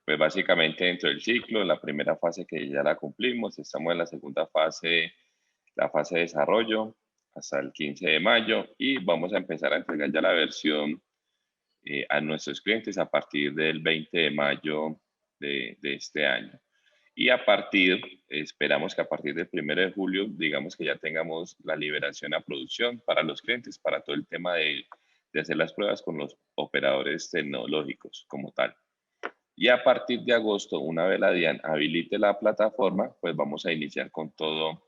Pues básicamente dentro del ciclo, la primera fase que ya la cumplimos, estamos en la segunda fase, la fase de desarrollo, hasta el 15 de mayo y vamos a empezar a entregar ya la versión a nuestros clientes a partir del 20 de mayo de este año. Y esperamos que a partir del 1 de julio, digamos que ya tengamos la liberación a producción para los clientes, para todo el tema de hacer las pruebas con los operadores tecnológicos como tal. Y a partir de agosto, una vez la DIAN habilite la plataforma, pues vamos a iniciar con todo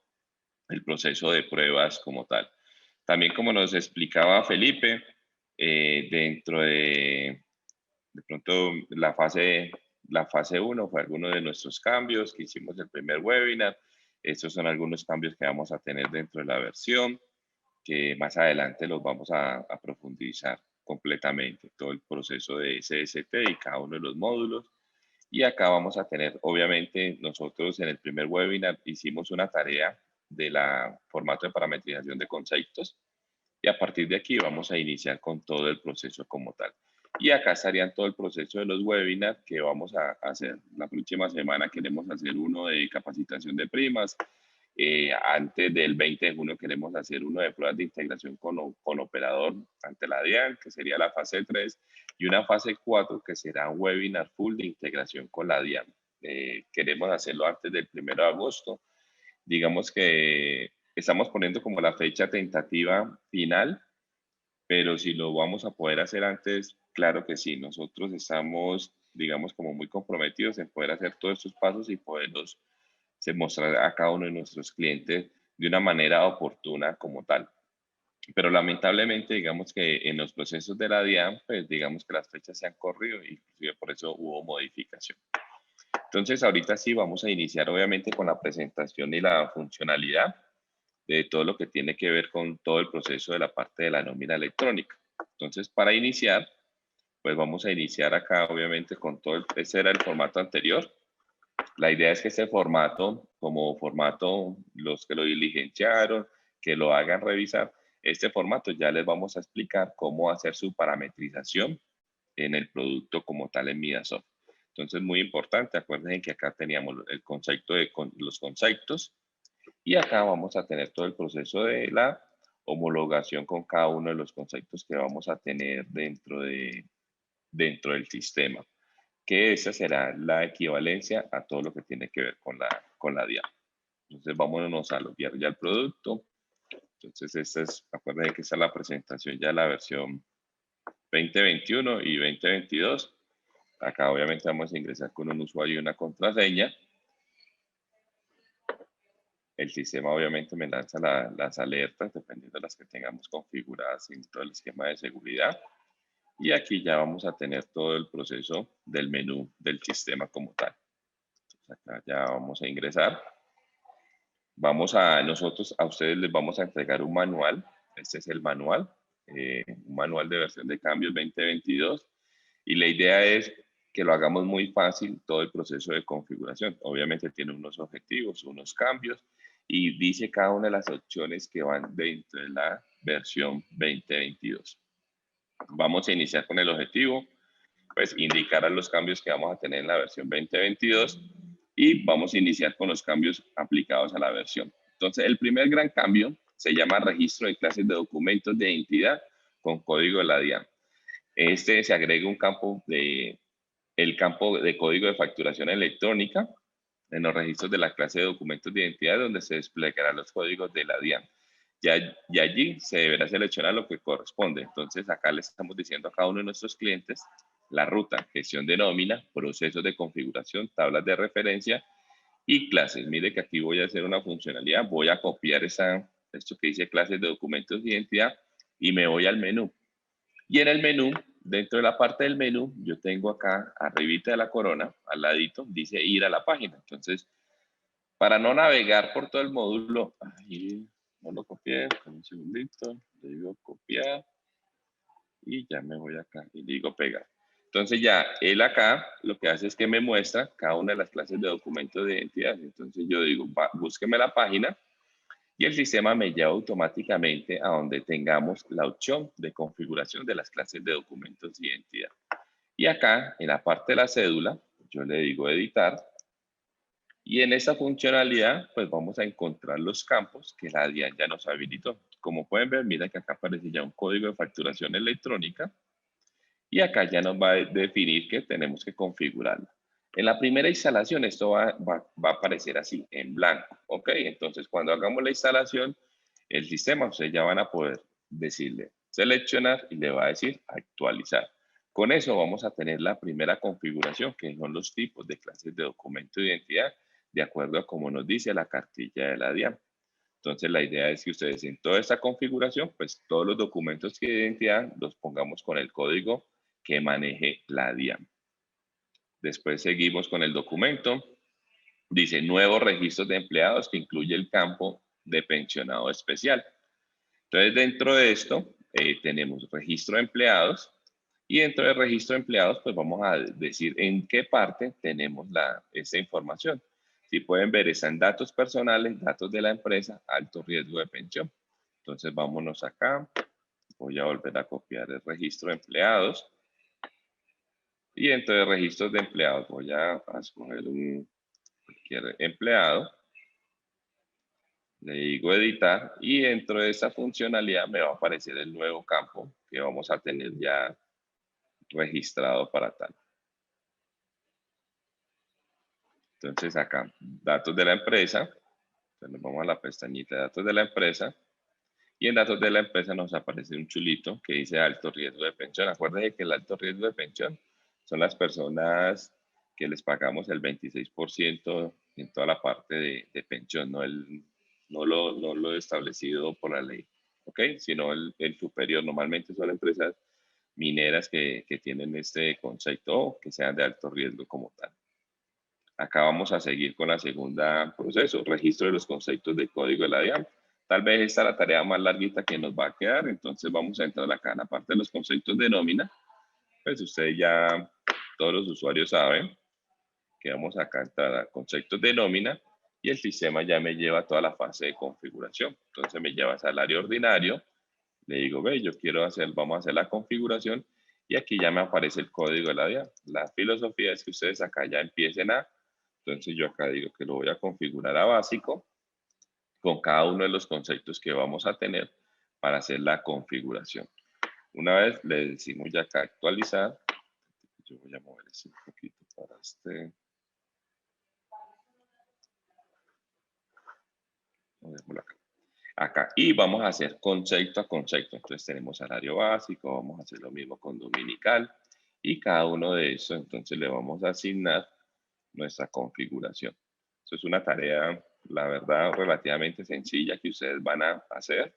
el proceso de pruebas como tal. También como nos explicaba Felipe, dentro de pronto la fase 1 fue alguno de nuestros cambios que hicimos el primer webinar. Estos son algunos cambios que vamos a tener dentro de la versión, que más adelante los vamos a profundizar completamente, todo el proceso de SST y cada uno de los módulos. Y acá vamos a tener, obviamente, nosotros en el primer webinar hicimos una tarea de la formato de parametrización de conceptos y a partir de aquí vamos a iniciar con todo el proceso como tal. Y acá estarían todo el proceso de los webinars que vamos a hacer. La próxima semana queremos hacer uno de capacitación de primas. Antes del 20 de junio queremos hacer uno de pruebas de integración con operador ante la DIAN, que sería la fase 3, y una fase 4 que será un webinar full de integración con la DIAN. Queremos hacerlo antes del 1 de agosto. Digamos que estamos poniendo como la fecha tentativa final, pero si lo vamos a poder hacer antes, claro que sí. Nosotros estamos, digamos, como muy comprometidos en poder hacer todos estos pasos y poderlos mostrar a cada uno de nuestros clientes de una manera oportuna como tal. Pero lamentablemente, digamos que en los procesos de la DIAN, pues digamos que las fechas se han corrido y inclusive por eso hubo modificación. Entonces, ahorita sí vamos a iniciar obviamente con la presentación y la funcionalidad de todo lo que tiene que ver con todo el proceso de la parte de la nómina electrónica. Entonces, para iniciar, pues vamos a iniciar acá obviamente con todo ese era el formato anterior. La idea es que este formato, como formato, los que lo diligenciaron, que lo hagan revisar, este formato ya les vamos a explicar cómo hacer su parametrización en el producto como tal en Midasoft. Entonces, muy importante, acuérdense que acá teníamos el concepto de los conceptos y acá vamos a tener todo el proceso de la homologación con cada uno de los conceptos que vamos a tener dentro del sistema, que esa será la equivalencia a todo lo que tiene que ver con la DIAN. Entonces, vámonos a loguear ya el producto. Entonces, acuérdense que esta es la presentación ya de la versión 2021 y 2022. Acá obviamente vamos a ingresar con un usuario y una contraseña. El sistema obviamente me lanza las alertas dependiendo de las que tengamos configuradas en todo el esquema de seguridad. Y aquí ya vamos a tener todo el proceso del menú del sistema como tal. Entonces acá ya vamos a ingresar. Nosotros a ustedes les vamos a entregar un manual. Este es el manual, un manual de versión de cambios 2022. Y la idea es que lo hagamos muy fácil todo el proceso de configuración. Obviamente tiene unos objetivos, unos cambios y dice cada una de las opciones que van dentro de la versión 2022. Vamos a iniciar con el objetivo, pues indicar los cambios que vamos a tener en la versión 2022 y vamos a iniciar con los cambios aplicados a la versión. Entonces, el primer gran cambio se llama registro de clases de documentos de identidad con código de la DIAN. Se agrega un campo el campo de código de facturación electrónica en los registros de la clase de documentos de identidad donde se desplegarán los códigos de la DIAN. Y allí se deberá seleccionar lo que corresponde. Entonces, acá le estamos diciendo a cada uno de nuestros clientes la ruta, gestión de nómina, procesos de configuración, tablas de referencia y clases. Mire que aquí voy a hacer una funcionalidad, voy a copiar esto que dice clases de documentos de identidad y me voy al menú. Y en el menú, dentro de la parte del menú, yo tengo acá, arribita de la corona, al ladito, dice ir a la página. Entonces, para no navegar por todo el módulo, ahí no lo copié, un segundito, le digo copiar y ya me voy acá y digo pegar. Entonces ya él acá lo que hace es que me muestra cada una de las clases de documentos de identidad. Entonces yo digo, búsqueme la página y el sistema me lleva automáticamente a donde tengamos la opción de configuración de las clases de documentos de identidad. Y acá, en la parte de la cédula, yo le digo editar. Y en esta funcionalidad, pues vamos a encontrar los campos que la DIAN ya nos habilitó. Como pueden ver, mira que acá aparece ya un código de facturación electrónica y acá ya nos va a definir que tenemos que configurarla. En la primera instalación esto va a aparecer así, en blanco, ¿ok? Entonces, cuando hagamos la instalación, el sistema, ustedes ya van a poder decirle seleccionar y le va a decir actualizar. Con eso vamos a tener la primera configuración, que son los tipos de clases de documento de identidad, de acuerdo a como nos dice la cartilla de la DIAN. Entonces, la idea es que ustedes en toda esta configuración, pues todos los documentos de identidad los pongamos con el código que maneje la DIAN. Después seguimos con el documento. Dice nuevos registros de empleados que incluye el campo de pensionado especial. Entonces, dentro de esto tenemos registro de empleados y dentro del registro de empleados, pues vamos a decir en qué parte tenemos esa información. Si pueden ver, están datos personales, datos de la empresa, alto riesgo de pensión. Entonces, vámonos acá. Voy a volver a copiar el registro de empleados. Y dentro de registros de empleados voy a escoger cualquier empleado. Le digo editar y dentro de esta funcionalidad me va a aparecer el nuevo campo que vamos a tener ya registrado para tal. Entonces acá, datos de la empresa. Entonces nos vamos a la pestañita de datos de la empresa. Y en datos de la empresa nos aparece un chulito que dice alto riesgo de pensión. Acuérdense que el alto riesgo de pensión son las personas que les pagamos el 26% en toda la parte de pensión, no lo establecido por la ley, ¿ok? Sino el superior. Normalmente son empresas mineras que tienen este concepto o que sean de alto riesgo como tal. Acá vamos a seguir con la segunda proceso, registro de los conceptos de código de la DIAN. Tal vez esta es la tarea más larguita que nos va a quedar, entonces vamos a entrar acá en la parte de los conceptos de nómina. Pues ustedes ya, todos los usuarios saben que vamos acá a entrar a conceptos de nómina y el sistema ya me lleva a toda la fase de configuración. Entonces me lleva a salario ordinario, le digo, ve, yo quiero vamos a hacer la configuración y aquí ya me aparece el código de la DIAN. La filosofía es que ustedes acá ya empiecen entonces yo acá digo que lo voy a configurar a básico con cada uno de los conceptos que vamos a tener para hacer la configuración. Una vez le decimos ya acá actualizar, yo voy a mover ese un poquito para este. Acá. Y vamos a hacer concepto a concepto. Entonces tenemos salario básico, vamos a hacer lo mismo con dominical y cada uno de esos entonces le vamos a asignar nuestra configuración. Eso es una tarea, la verdad, relativamente sencilla que ustedes van a hacer.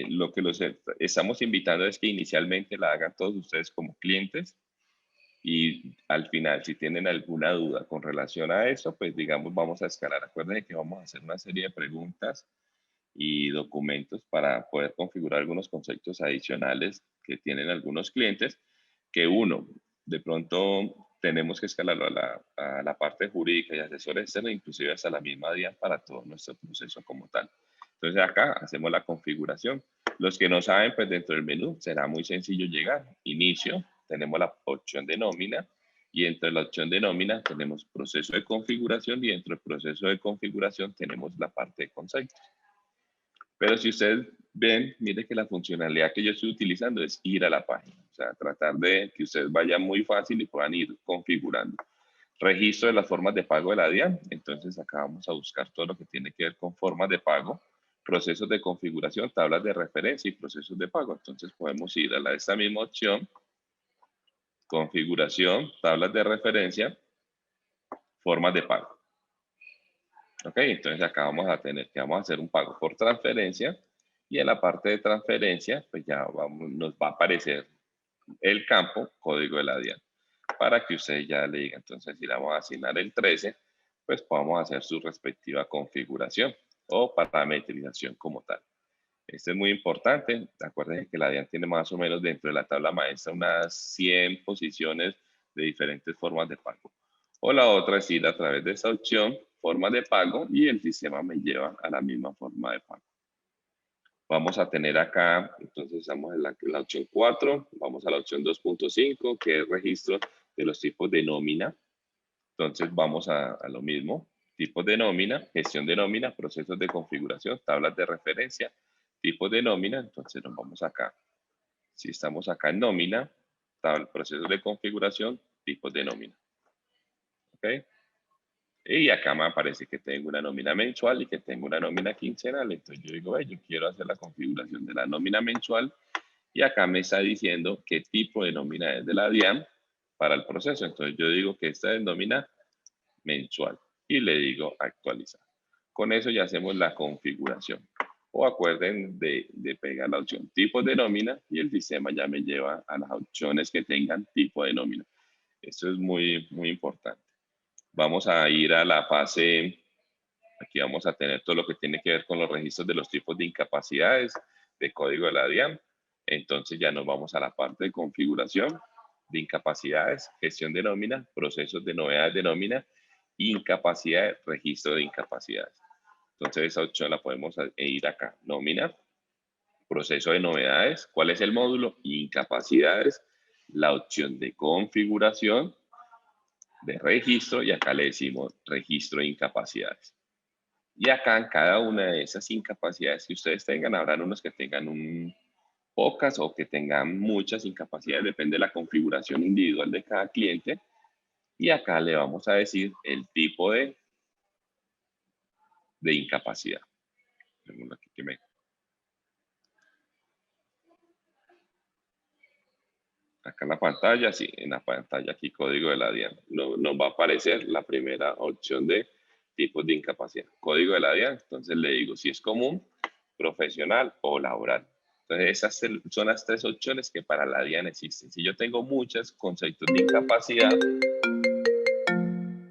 Lo que los estamos invitando es que inicialmente la hagan todos ustedes como clientes y al final, si tienen alguna duda con relación a eso, pues digamos, vamos a escalar. Acuérdense que vamos a hacer una serie de preguntas y documentos para poder configurar algunos conceptos adicionales que tienen algunos clientes, que uno, de pronto tenemos que escalarlo a la parte jurídica y asesores externos, inclusive hasta la misma DIAN para todo nuestro proceso como tal. Entonces acá hacemos la configuración. Los que no saben, pues dentro del menú será muy sencillo llegar. Inicio, tenemos la opción de nómina y dentro de la opción de nómina tenemos proceso de configuración y dentro del proceso de configuración tenemos la parte de conceptos. Pero si ustedes ven, mire que la funcionalidad que yo estoy utilizando es ir a la página. O sea, tratar de que ustedes vayan muy fácil y puedan ir configurando. Registro de las formas de pago de la DIAN. Entonces acá vamos a buscar todo lo que tiene que ver con formas de pago, procesos de configuración, tablas de referencia y procesos de pago. Entonces podemos ir a esta misma opción, configuración, tablas de referencia, formas de pago. Ok, entonces acá vamos a tener que vamos a hacer un pago por transferencia y en la parte de transferencia pues ya nos va a aparecer el campo código de la DIAN para que ustedes ya le digan. Entonces si le vamos a asignar el 13, pues podamos hacer su respectiva configuración o parametrización como tal. Esto es muy importante. Acuérdense que la DIAN tiene más o menos dentro de la tabla maestra unas 100 posiciones de diferentes formas de pago. O la otra es ir a través de esta opción, forma de pago, y el sistema me lleva a la misma forma de pago. Vamos a tener acá, entonces estamos en la opción 4, vamos a la opción 2.5, que es registro de los tipos de nómina. Entonces vamos a lo mismo. Tipos de nómina, gestión de nómina, procesos de configuración, tablas de referencia, tipos de nómina. Entonces nos vamos acá. Si estamos acá en nómina, procesos de configuración, tipos de nómina. ¿Ok? Y acá me aparece que tengo una nómina mensual y que tengo una nómina quincenal. Entonces yo digo, yo quiero hacer la configuración de la nómina mensual y acá me está diciendo qué tipo de nómina es de la DIAN para el proceso. Entonces yo digo que esta es nómina mensual y le digo actualizar. Con eso ya hacemos la configuración. O acuerden de pegar la opción tipos de nómina y el sistema ya me lleva a las opciones que tengan tipo de nómina. Esto es muy, muy importante. Vamos a ir a la fase, aquí vamos a tener todo lo que tiene que ver con los registros de los tipos de incapacidades de código de la DIAN. Entonces ya nos vamos a la parte de configuración de incapacidades, gestión de nómina, procesos de novedades de nómina, incapacidad, registro de incapacidades. Entonces esa opción la podemos ir acá, nómina, proceso de novedades, ¿cuál es el módulo? Incapacidades, la opción de configuración, de registro y acá le decimos registro de incapacidades. Y acá en cada una de esas incapacidades que ustedes tengan, habrán unos que tengan pocas o que tengan muchas incapacidades, depende de la configuración individual de cada cliente. Y acá le vamos a decir el tipo de incapacidad. Aquí que acá en la pantalla, sí, en la pantalla aquí código de la DIAN. Nos va a aparecer la primera opción de tipos de incapacidad. Código de la DIAN, entonces le digo si es común, profesional o laboral. Entonces esas son las tres opciones que para la DIAN existen. Si yo tengo muchos conceptos de incapacidad,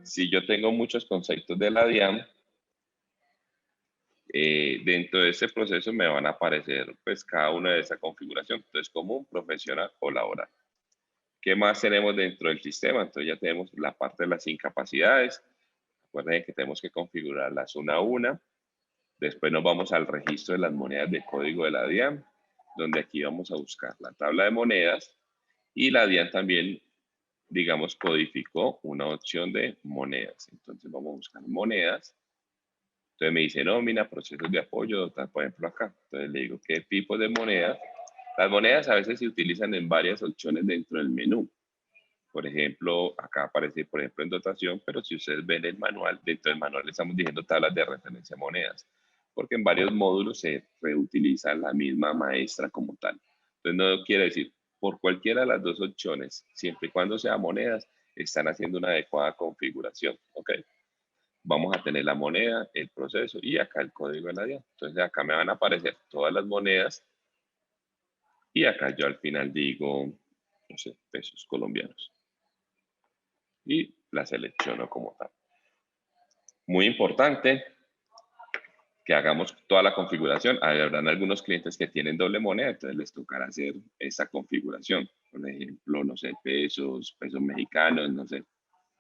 si yo tengo muchos conceptos de la DIAN, dentro de este proceso me van a aparecer pues cada una de esa configuración. Entonces común, profesional o laboral. ¿Qué más tenemos dentro del sistema? Entonces ya tenemos la parte de las incapacidades. Recuerden que tenemos que configurarlas una a una. Después nos vamos al registro de las monedas de código de la DIAN, donde aquí vamos a buscar la tabla de monedas. Y la DIAN también, digamos, codificó una opción de monedas. Entonces vamos a buscar monedas. Entonces me dice nómina, procesos de apoyo, por ejemplo acá. Entonces le digo qué tipo de monedas. Las monedas a veces se utilizan en varias opciones dentro del menú. Por ejemplo, acá aparece, por ejemplo, en dotación, pero si ustedes ven el manual, dentro del manual le estamos diciendo tablas de referencia a monedas, porque en varios módulos se reutiliza la misma maestra como tal. Entonces, no quiere decir, por cualquiera de las dos opciones, siempre y cuando sea monedas, están haciendo una adecuada configuración, ¿ok? Vamos a tener la moneda, el proceso y acá el código de la DIAN. Entonces, acá me van a aparecer todas las monedas y acá yo al final digo, no sé, pesos colombianos. Y la selecciono como tal. Muy importante que hagamos toda la configuración. Habrán algunos clientes que tienen doble moneda, entonces les tocará hacer esa configuración. Por ejemplo, no sé, pesos mexicanos, no sé,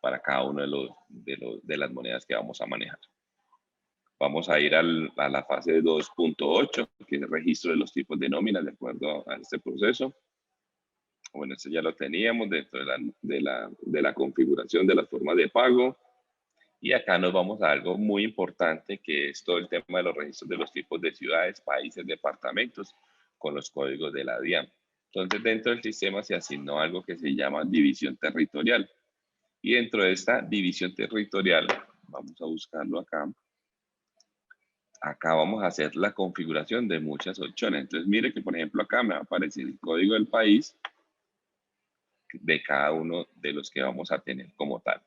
para cada uno de las monedas que vamos a manejar. Vamos a ir a la fase 2.8, que es el registro de los tipos de nóminas de acuerdo a este proceso. Bueno, esto ya lo teníamos dentro de la configuración de las formas de pago. Y acá nos vamos a algo muy importante, que es todo el tema de los registros de los tipos de ciudades, países, departamentos, con los códigos de la DIAN. Entonces, dentro del sistema se asignó algo que se llama división territorial. Y dentro de esta división territorial, vamos a buscarlo acá. Acá vamos a hacer la configuración de muchas opciones. Entonces, mire que, por ejemplo, acá me va a aparecer el código del país de cada uno de los que vamos a tener como tal.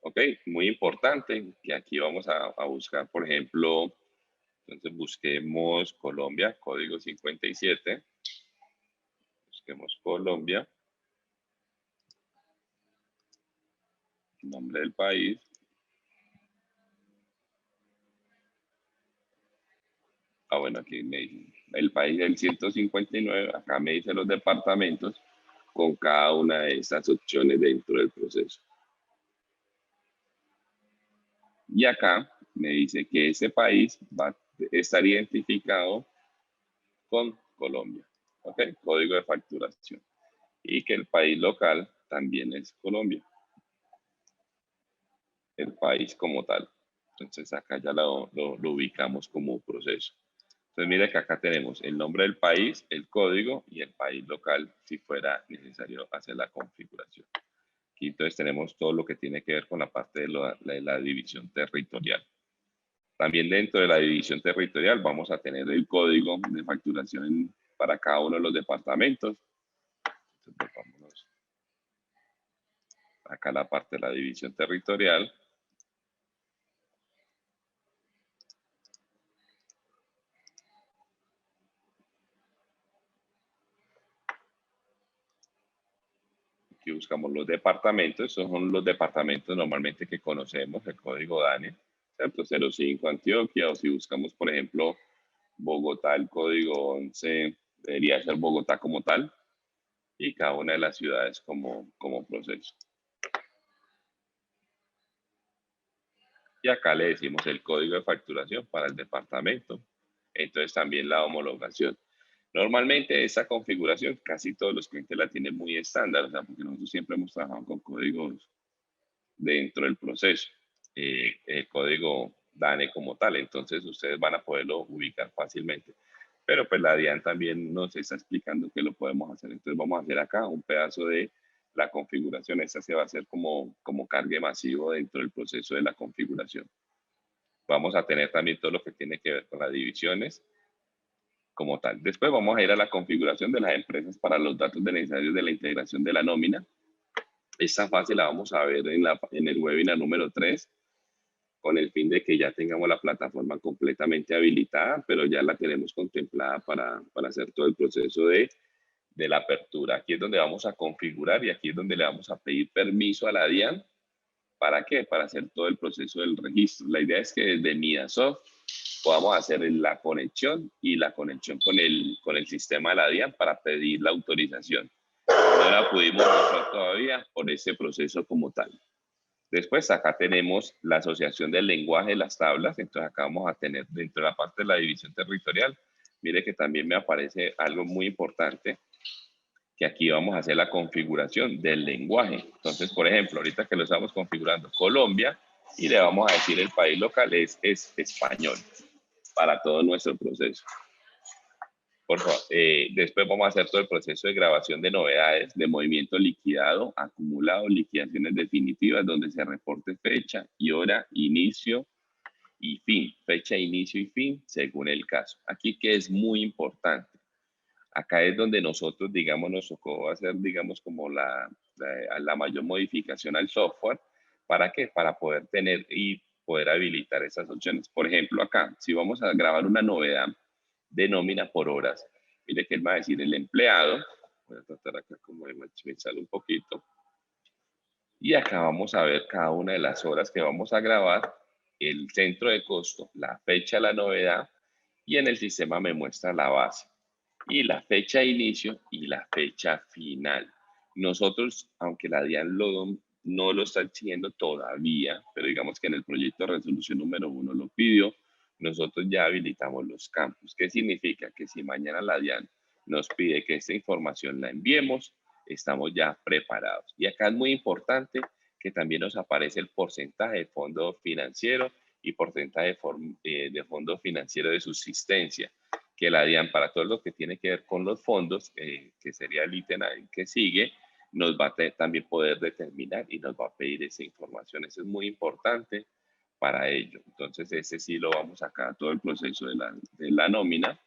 Ok, muy importante que aquí vamos a buscar, por ejemplo, entonces busquemos Colombia, código 57. Busquemos Colombia, nombre del país. Bueno, aquí me dice el país del 159, acá me dice los departamentos con cada una de estas opciones dentro del proceso. Y acá me dice que ese país va a estar identificado con Colombia, ¿ok? Código de facturación. Y que el país local también es Colombia. el país como tal. Entonces acá ya lo ubicamos como proceso. Entonces mire que acá tenemos el nombre del país, el código y el país local si fuera necesario hacer la configuración. Aquí entonces tenemos todo lo que tiene que ver con la parte de la división territorial. También dentro de la división territorial vamos a tener el código de facturación para cada uno de los departamentos. Entonces, vámonos acá la parte de la división territorial. Aquí buscamos los departamentos. Estos son los departamentos normalmente que conocemos, el código DANE, ¿cierto? 05 Antioquia, o si buscamos, por ejemplo, Bogotá, el código 11 debería ser Bogotá como tal, y cada una de las ciudades como proceso. Y acá le decimos el código de facturación para el departamento. Entonces también la homologación. Normalmente esa configuración casi todos los clientes la tienen muy estándar, o sea, porque nosotros siempre hemos trabajado con códigos dentro del proceso, el código DANE como tal, entonces ustedes van a poderlo ubicar fácilmente. Pero pues la DIAN también nos está explicando que lo podemos hacer, entonces vamos a hacer acá un pedazo de la configuración, esta se va a hacer como cargue masivo dentro del proceso de la configuración. Vamos a tener también todo lo que tiene que ver con las divisiones como tal. Después vamos a ir a la configuración de las empresas para los datos necesarios de la integración de la nómina. Esta fase la vamos a ver en el webinar número 3, con el fin de que ya tengamos la plataforma completamente habilitada, pero ya la tenemos contemplada para hacer todo el proceso de la apertura. Aquí es donde vamos a configurar y aquí es donde le vamos a pedir permiso a la DIAN. ¿Para qué? Para hacer todo el proceso del registro. La idea es que desde Midasoft podamos hacer la conexión y la conexión con el sistema de la DIAN para pedir la autorización. No la pudimos mostrar todavía por ese proceso como tal. Después acá tenemos la asociación del lenguaje de las tablas, entonces acá vamos a tener dentro de la parte de la división territorial, mire que también me aparece algo muy importante, que aquí vamos a hacer la configuración del lenguaje. Entonces, por ejemplo, ahorita que lo estamos configurando Colombia, y le vamos a decir el país local es español para todo nuestro proceso. Por favor, después vamos a hacer todo el proceso de grabación de novedades, de movimiento liquidado, acumulado, liquidaciones definitivas, donde se reporte fecha y hora, inicio y fin. Fecha, inicio y fin, según el caso. Aquí que es muy importante. Acá es donde nosotros, digamos, nos tocó hacer, digamos, como la mayor modificación al software. ¿Para qué? Para poder tener y poder habilitar esas opciones. Por ejemplo, acá, si vamos a grabar una novedad de nómina por horas, mire que él va a decir el empleado. Voy a tratar acá como de maximizar un poquito. Y acá vamos a ver cada una de las horas que vamos a grabar, el centro de costo, la fecha de la novedad, y en el sistema me muestra la base y la fecha de inicio y la fecha final. Nosotros, aunque la DIAN no lo está exigiendo todavía, pero digamos que en el proyecto de resolución número 1 lo pidió, nosotros ya habilitamos los campos. ¿Qué significa? Que si mañana la DIAN nos pide que esta información la enviemos, estamos ya preparados. Y acá es muy importante que también nos aparece el porcentaje de fondo financiero y porcentaje de fondo financiero de subsistencia, que la DIAN para todo lo que tiene que ver con los fondos, que sería el ítem que sigue, nos va a también poder determinar y nos va a pedir esa información. Eso es muy importante para ello. Entonces, ese sí lo vamos acá, todo el proceso de la nómina.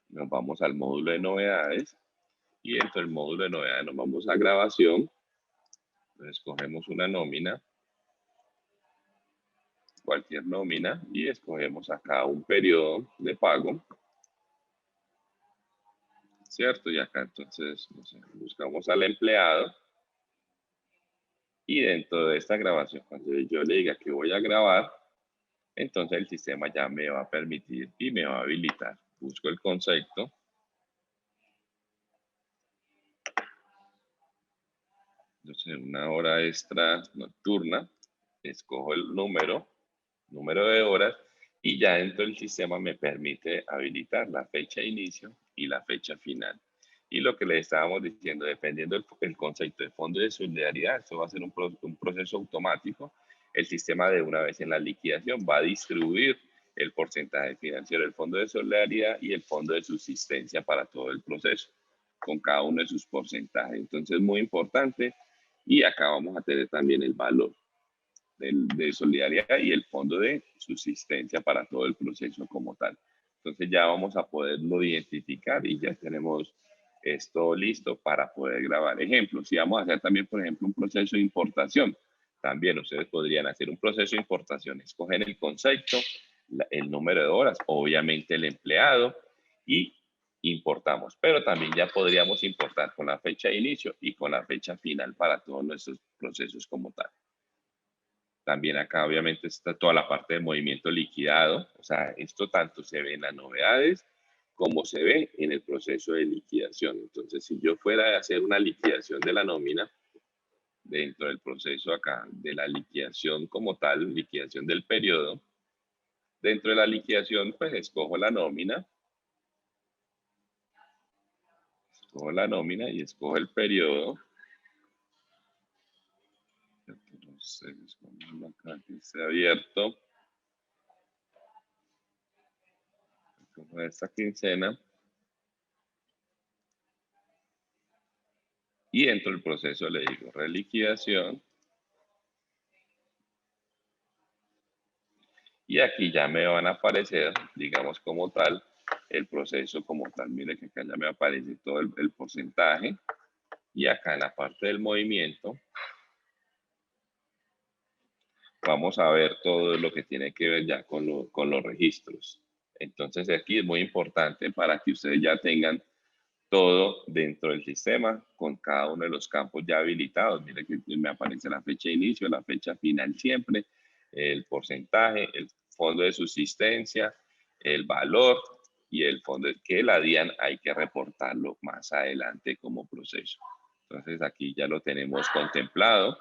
Nos vamos al módulo de novedades y dentro del módulo de novedades nos vamos a grabación. Escogemos una nómina, cualquier nómina, y escogemos acá un periodo de pago. ¿Cierto? Y acá entonces no sé, buscamos al empleado y dentro de esta grabación, cuando yo le diga que voy a grabar, entonces el sistema ya me va a permitir y me va a habilitar. Busco el concepto. Entonces, una hora extra nocturna, escojo el número de horas, y ya dentro del sistema me permite habilitar la fecha de inicio y la fecha final. Y lo que le estábamos diciendo, dependiendo del concepto de fondo de solidaridad, esto va a ser un proceso automático el sistema de una vez en la liquidación va a distribuir el porcentaje financiero del Fondo de Solidaridad y el Fondo de Subsistencia para todo el proceso, con cada uno de sus porcentajes. Entonces, muy importante. Y acá vamos a tener también el valor de solidaridad y el fondo de subsistencia para todo el proceso como tal. Entonces ya vamos a poderlo identificar y ya tenemos esto listo para poder grabar ejemplos. Si vamos a hacer también, por ejemplo, un proceso de importación, también ustedes podrían hacer un proceso de importación, escogen el concepto, el número de horas, obviamente el empleado y importamos, pero también ya podríamos importar con la fecha de inicio y con la fecha final para todos nuestros procesos como tal. También acá obviamente está toda la parte de movimiento liquidado, o sea, esto tanto se ve en las novedades como se ve en el proceso de liquidación. Entonces, si yo fuera a hacer una liquidación de la nómina, dentro del proceso acá de la liquidación como tal, liquidación del periodo, dentro de la liquidación, pues escojo la nómina y escojo el periodo. Entonces, vamos acá que esté abierto. Como esta quincena. Y dentro del proceso le digo reliquidación. Y aquí ya me van a aparecer, digamos como tal, el proceso como tal. Mire que acá ya me aparece todo el porcentaje. Y acá en la parte del movimiento, vamos a ver todo lo que tiene que ver ya con los registros. Entonces aquí es muy importante para que ustedes ya tengan todo dentro del sistema con cada uno de los campos ya habilitados. Mire que me aparece la fecha de inicio, la fecha final siempre, el porcentaje, el fondo de subsistencia, el valor y el fondo que la DIAN hay que reportarlo más adelante como proceso. Entonces aquí ya lo tenemos contemplado.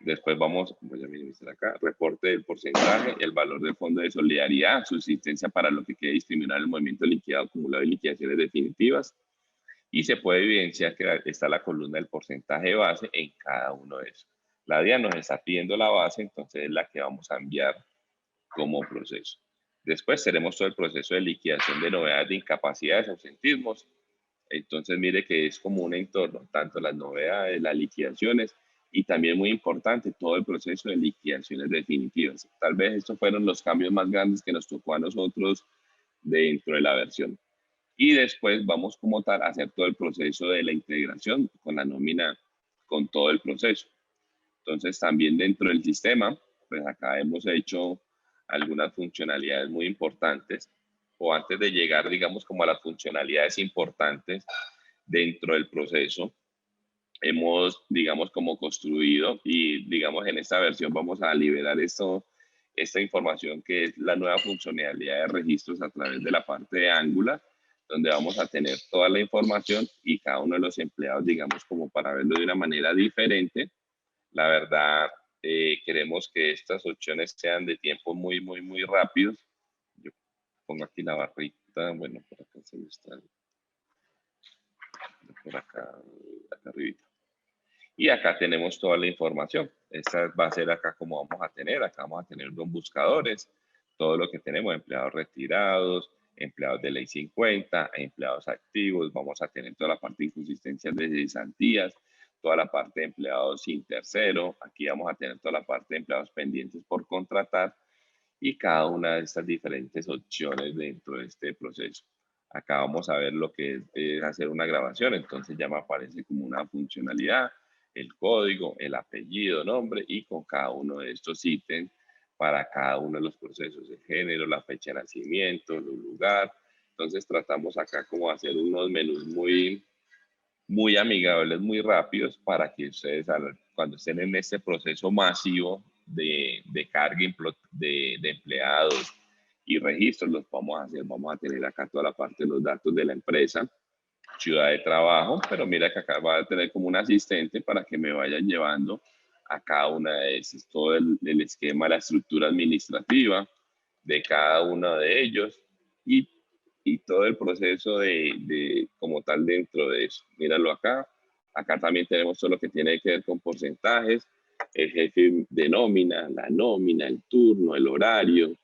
Después voy a minimizar acá, reporte del porcentaje, el valor del fondo de solidaridad, subsistencia para lo que quede discriminar el movimiento liquidado, acumulado y liquidaciones definitivas. Y se puede evidenciar que está la columna del porcentaje base en cada uno de esos. La DIAN nos está pidiendo la base, entonces es la que vamos a enviar como proceso. Después tenemos todo el proceso de liquidación de novedades de incapacidades, ausentismos. Entonces mire que es como un entorno, tanto las novedades, las liquidaciones y también muy importante todo el proceso de liquidaciones definitivas. Tal vez estos fueron los cambios más grandes que nos tocó a nosotros dentro de la versión. Y después vamos como tal a hacer todo el proceso de la integración con la nómina, con todo el proceso. Entonces también dentro del sistema, pues acá hemos hecho algunas funcionalidades muy importantes o antes de llegar, digamos, como a las funcionalidades importantes dentro del proceso, hemos, digamos, como construido y, digamos, en esta versión vamos a liberar esta información que es la nueva funcionalidad de registros a través de la parte de Angular, donde vamos a tener toda la información y cada uno de los empleados, digamos, como para verlo de una manera diferente. La verdad, queremos que estas opciones sean de tiempo muy, muy, muy rápidos. Yo pongo aquí la barrita, bueno, por acá se me está, por acá arribita. Y acá tenemos toda la información. Esta va a ser acá como vamos a tener. Acá vamos a tener los buscadores, todo lo que tenemos, empleados retirados, empleados de ley 50, empleados activos. Vamos a tener toda la parte de inconsistencias de cesantías, toda la parte de empleados sin tercero. Aquí vamos a tener toda la parte de empleados pendientes por contratar y cada una de estas diferentes opciones dentro de este proceso. Acá vamos a ver lo que es hacer una grabación, entonces ya me aparece como una funcionalidad, el código, el apellido, nombre y con cada uno de estos ítems para cada uno de los procesos, el género, la fecha de nacimiento, el lugar. Entonces tratamos acá como hacer unos menús muy amigables, muy rápidos para que ustedes cuando estén en este proceso masivo de carga de empleados y registros, los vamos a hacer. Vamos a tener acá toda la parte de los datos de la empresa, ciudad de trabajo, pero mira que acá va a tener como un asistente para que me vayan llevando a cada una de esas, todo el esquema, la estructura administrativa de cada uno de ellos y todo el proceso como tal dentro de eso. Míralo acá. Acá también tenemos todo lo que tiene que ver con porcentajes. el jefe de nómina, la nómina, el turno, el horario,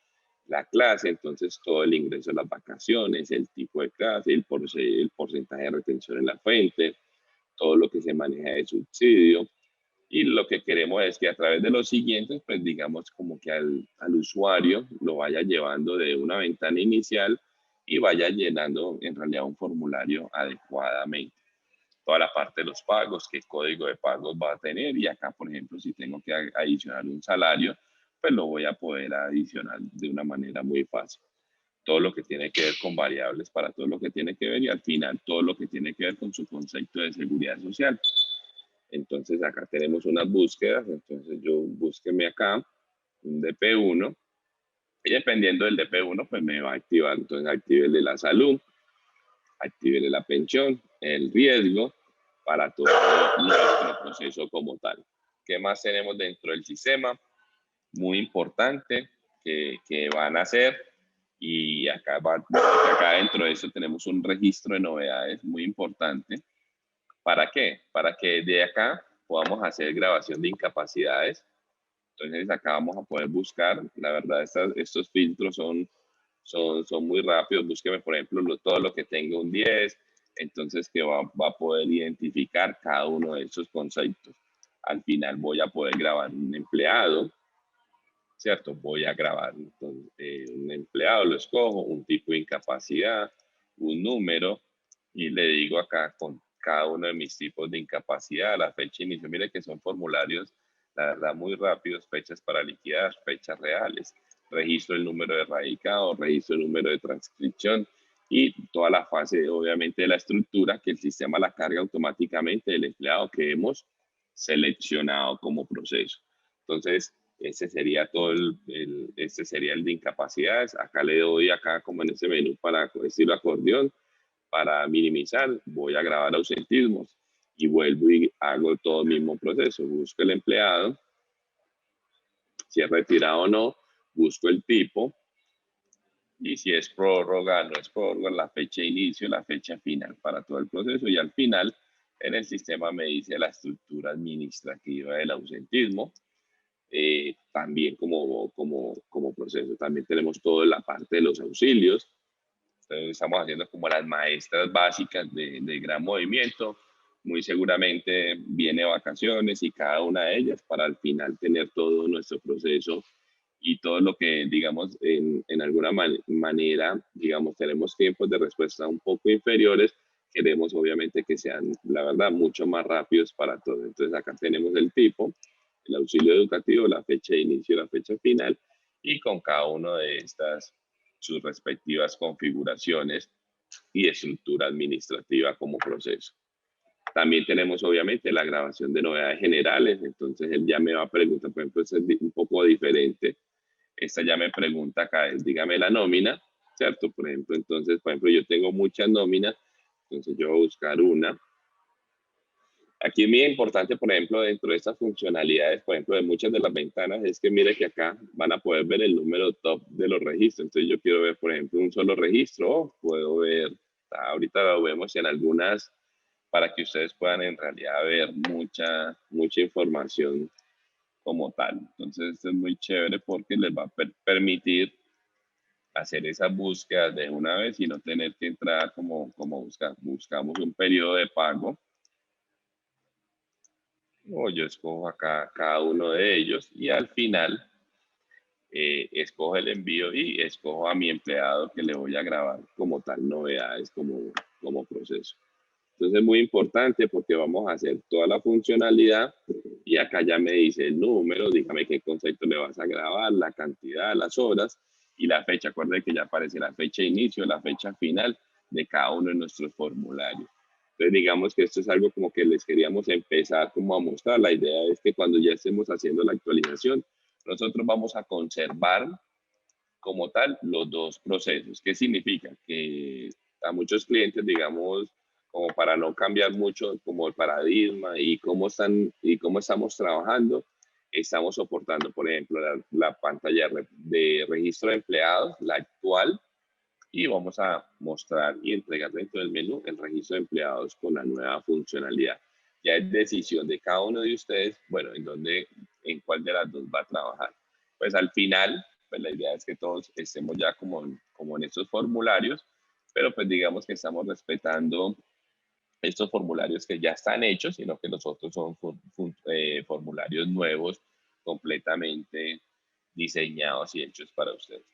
la clase, entonces todo el ingreso de las vacaciones, el tipo de clase, el porcentaje de retención en la fuente, todo lo que se maneja de subsidio. Y lo que queremos es que a través de los siguientes, pues digamos como que al usuario lo vaya llevando de una ventana inicial y vaya llenando en realidad un formulario adecuadamente. Toda la parte de los pagos, qué código de pagos va a tener, y acá, por ejemplo, si tengo que adicionar un salario, pues lo voy a poder adicionar de una manera muy fácil. Todo lo que tiene que ver con variables para todo lo que tiene que ver, y al final todo lo que tiene que ver con su concepto de seguridad social. Entonces acá tenemos unas búsquedas, entonces yo búsqueme acá un DP1, y dependiendo del DP1 pues me va a activar, entonces active el de la salud, active el de la pensión, el riesgo, para todo nuestro proceso como tal. ¿Qué más tenemos dentro del sistema? Muy importante que van a hacer, y acá dentro de eso tenemos un registro de novedades muy importante. ¿Para qué? Para que de acá podamos hacer grabación de incapacidades. Entonces acá vamos a poder buscar, la verdad estos filtros son muy rápidos. Búsqueme, por ejemplo, todo lo que tenga un 10, entonces que va a poder identificar cada uno de esos conceptos. Al final voy a poder grabar un empleado, ¿cierto? Voy a grabar entonces, un empleado, lo escojo, un tipo de incapacidad, un número, y le digo acá con cada uno de mis tipos de incapacidad, la fecha de inicio. Mire que son formularios, la verdad, muy rápidos: fechas para liquidar, fechas reales, registro el número de radicado, registro el número de transcripción, y toda la fase, obviamente, de la estructura, que el sistema la carga automáticamente del empleado que hemos seleccionado como proceso. Entonces, ese sería todo este sería el de incapacidades. Acá le doy acá como en ese menú para estilo acordeón, para minimizar, voy a grabar ausentismos y vuelvo y hago todo el mismo proceso. Busco el empleado, si es retirado o no, busco el tipo, y si es prórroga, no es prórroga, la fecha de inicio, la fecha final para todo el proceso, y al final en el sistema me dice la estructura administrativa del ausentismo. También como proceso. También tenemos toda la parte de los auxilios. Entonces estamos haciendo como las maestras básicas de gran movimiento. Muy seguramente viene vacaciones y cada una de ellas, para al final tener todo nuestro proceso y todo lo que, digamos, en alguna manera, digamos, tenemos tiempos de respuesta un poco inferiores. Queremos obviamente que sean, la verdad, mucho más rápidos para todo. Entonces acá tenemos el tipo, el auxilio educativo, la fecha de inicio, la fecha final, y con cada una de estas sus respectivas configuraciones y estructura administrativa como proceso. También tenemos obviamente la grabación de novedades generales, entonces él ya me va a preguntar, por ejemplo, es un poco diferente. Esta ya me pregunta acá, dígame la nómina, ¿cierto? Por ejemplo, entonces, por ejemplo, yo tengo muchas nóminas, entonces yo voy a buscar una. Aquí es muy importante, por ejemplo, dentro de estas funcionalidades, por ejemplo, de muchas de las ventanas, es que mire que acá van a poder ver el número top de los registros. Entonces yo quiero ver, por ejemplo, un solo registro, o puedo ver, ahorita lo vemos en algunas, para que ustedes puedan en realidad ver mucha información como tal. Entonces esto es muy chévere porque les va a permitir hacer esas búsquedas de una vez y no tener que entrar como buscamos un periodo de pago, o yo escojo acá cada uno de ellos, y al final escojo el envío y escojo a mi empleado que le voy a grabar como tal novedades como proceso. Entonces es muy importante porque vamos a hacer toda la funcionalidad, y acá ya me dice el número, dígame qué concepto le vas a grabar, la cantidad, las horas y la fecha. Acuérdense que ya aparece la fecha de inicio, la fecha final de cada uno de nuestros formularios. Entonces digamos que esto es algo como que les queríamos empezar como a mostrar. La idea es que cuando ya estemos haciendo la actualización, nosotros vamos a conservar como tal los dos procesos. ¿Qué significa? Que a muchos clientes, digamos, como para no cambiar mucho como el paradigma y cómo estamos trabajando, estamos soportando, por ejemplo, la pantalla de registro de empleados, la actual, y vamos a mostrar y entregar dentro del menú el registro de empleados con la nueva funcionalidad. Ya es decisión de cada uno de ustedes, bueno, en cuál de las dos va a trabajar. Pues al final, pues la idea es que todos estemos ya como en estos formularios, pero pues digamos que estamos respetando estos formularios que ya están hechos, sino que los otros son formularios nuevos, completamente diseñados y hechos para ustedes.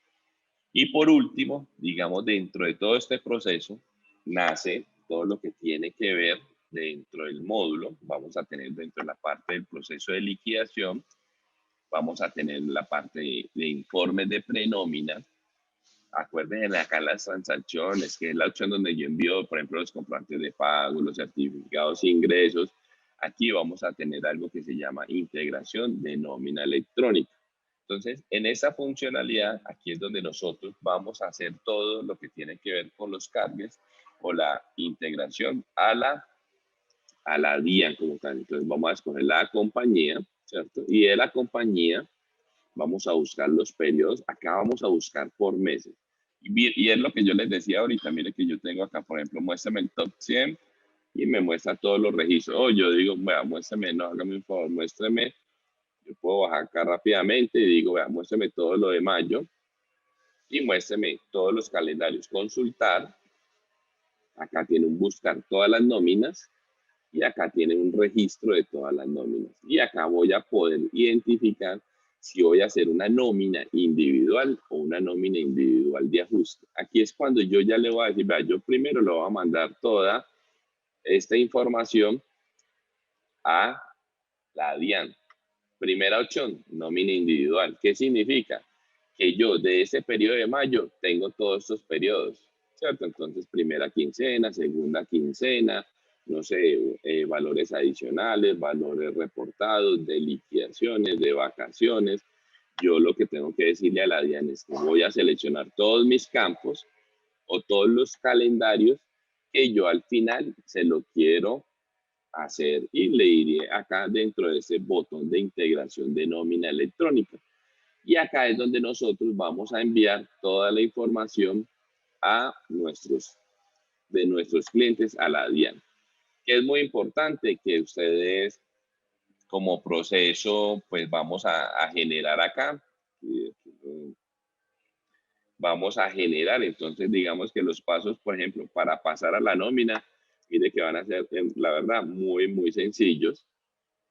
Y por último, digamos, dentro de todo este proceso, nace todo lo que tiene que ver dentro del módulo. Vamos a tener dentro de la parte del proceso de liquidación, vamos a tener la parte de informes de prenómina. Acuérdense acá las transacciones, que es la opción donde yo envío, por ejemplo, los comprobantes de pago, los certificados de ingresos. Aquí vamos a tener algo que se llama integración de nómina electrónica. Entonces, en esa funcionalidad, aquí es donde nosotros vamos a hacer todo lo que tiene que ver con los cargues o la integración a la DIAN como tal. Entonces, vamos a escoger la compañía, ¿cierto? Y de la compañía vamos a buscar los periodos. Acá vamos a buscar por meses. Y es lo que yo les decía ahorita. Mire que yo tengo acá, por ejemplo, muéstrame el top 100 y me muestra todos los registros. O yo digo, bueno, muéstrame, no, hágame un favor, muéstrame. Yo puedo bajar acá rápidamente y digo, vea, muéstrame todo lo de mayo y muéstrame todos los calendarios. Consultar. Acá tiene un buscar todas las nóminas y acá tiene un registro de todas las nóminas. Y acá voy a poder identificar si voy a hacer una nómina individual o una nómina individual de ajuste. Aquí es cuando yo ya le voy a decir, vea, yo primero le voy a mandar toda esta información a la DIAN. Primera opción, nómina individual. ¿Qué significa? Que yo de ese periodo de mayo tengo todos estos periodos, ¿cierto? Entonces, primera quincena, segunda quincena, no sé, valores adicionales, valores reportados, de liquidaciones, de vacaciones. Yo lo que tengo que decirle a la DIAN es que voy a seleccionar todos mis campos o todos los calendarios que yo al final se lo quiero hacer y le iré acá dentro de ese botón de integración de nómina electrónica. Y acá es donde nosotros vamos a enviar toda la información a de nuestros clientes a la DIAN. Que es muy importante que ustedes como proceso pues vamos a generar acá. Vamos a generar, entonces digamos que los pasos, por ejemplo, para pasar a la nómina, mire que van a ser, la verdad, muy sencillos.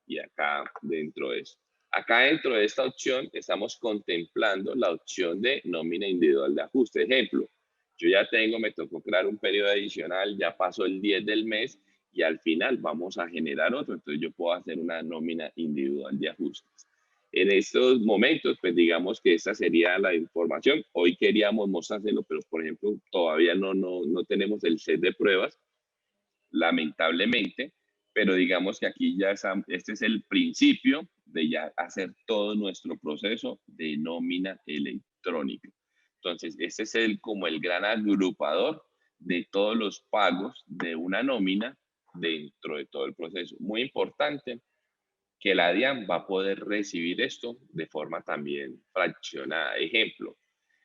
Y acá dentro de eso. Acá dentro de esta opción estamos contemplando la opción de nómina individual de ajuste. Ejemplo, yo ya me tocó crear un periodo adicional, ya pasó el 10 del mes y al final vamos a generar otro. Entonces yo puedo hacer una nómina individual de ajustes. En estos momentos, pues digamos que esta sería la información. Hoy queríamos mostrárselo, pero por ejemplo, todavía no tenemos el set de pruebas, lamentablemente, pero digamos que aquí ya este es el principio de ya hacer todo nuestro proceso de nómina electrónica. Entonces, este es como el gran agrupador de todos los pagos de una nómina dentro de todo el proceso. Muy importante que la DIAN va a poder recibir esto de forma también fraccionada. Ejemplo,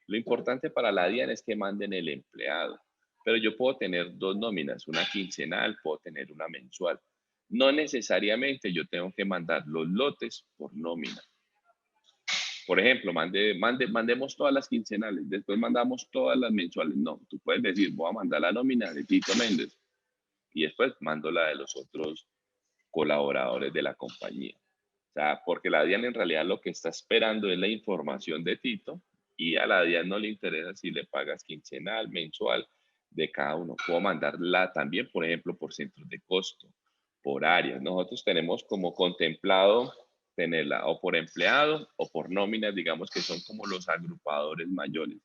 lo importante para la DIAN es que manden el empleado, pero yo puedo tener dos nóminas, una quincenal, puedo tener una mensual. No necesariamente yo tengo que mandar los lotes por nómina. Por ejemplo, mandemos todas las quincenales, después mandamos todas las mensuales. No, tú puedes decir, voy a mandar la nómina de Tito Méndez y después mando la de los otros colaboradores de la compañía. O sea, porque la DIAN en realidad lo que está esperando es la información de Tito y a la DIAN no le interesa si le pagas quincenal, mensual, de cada uno. Puedo mandarla también, por ejemplo, por centros de costo, por áreas. Nosotros tenemos como contemplado tenerla o por empleado o por nóminas, digamos que son como los agrupadores mayores.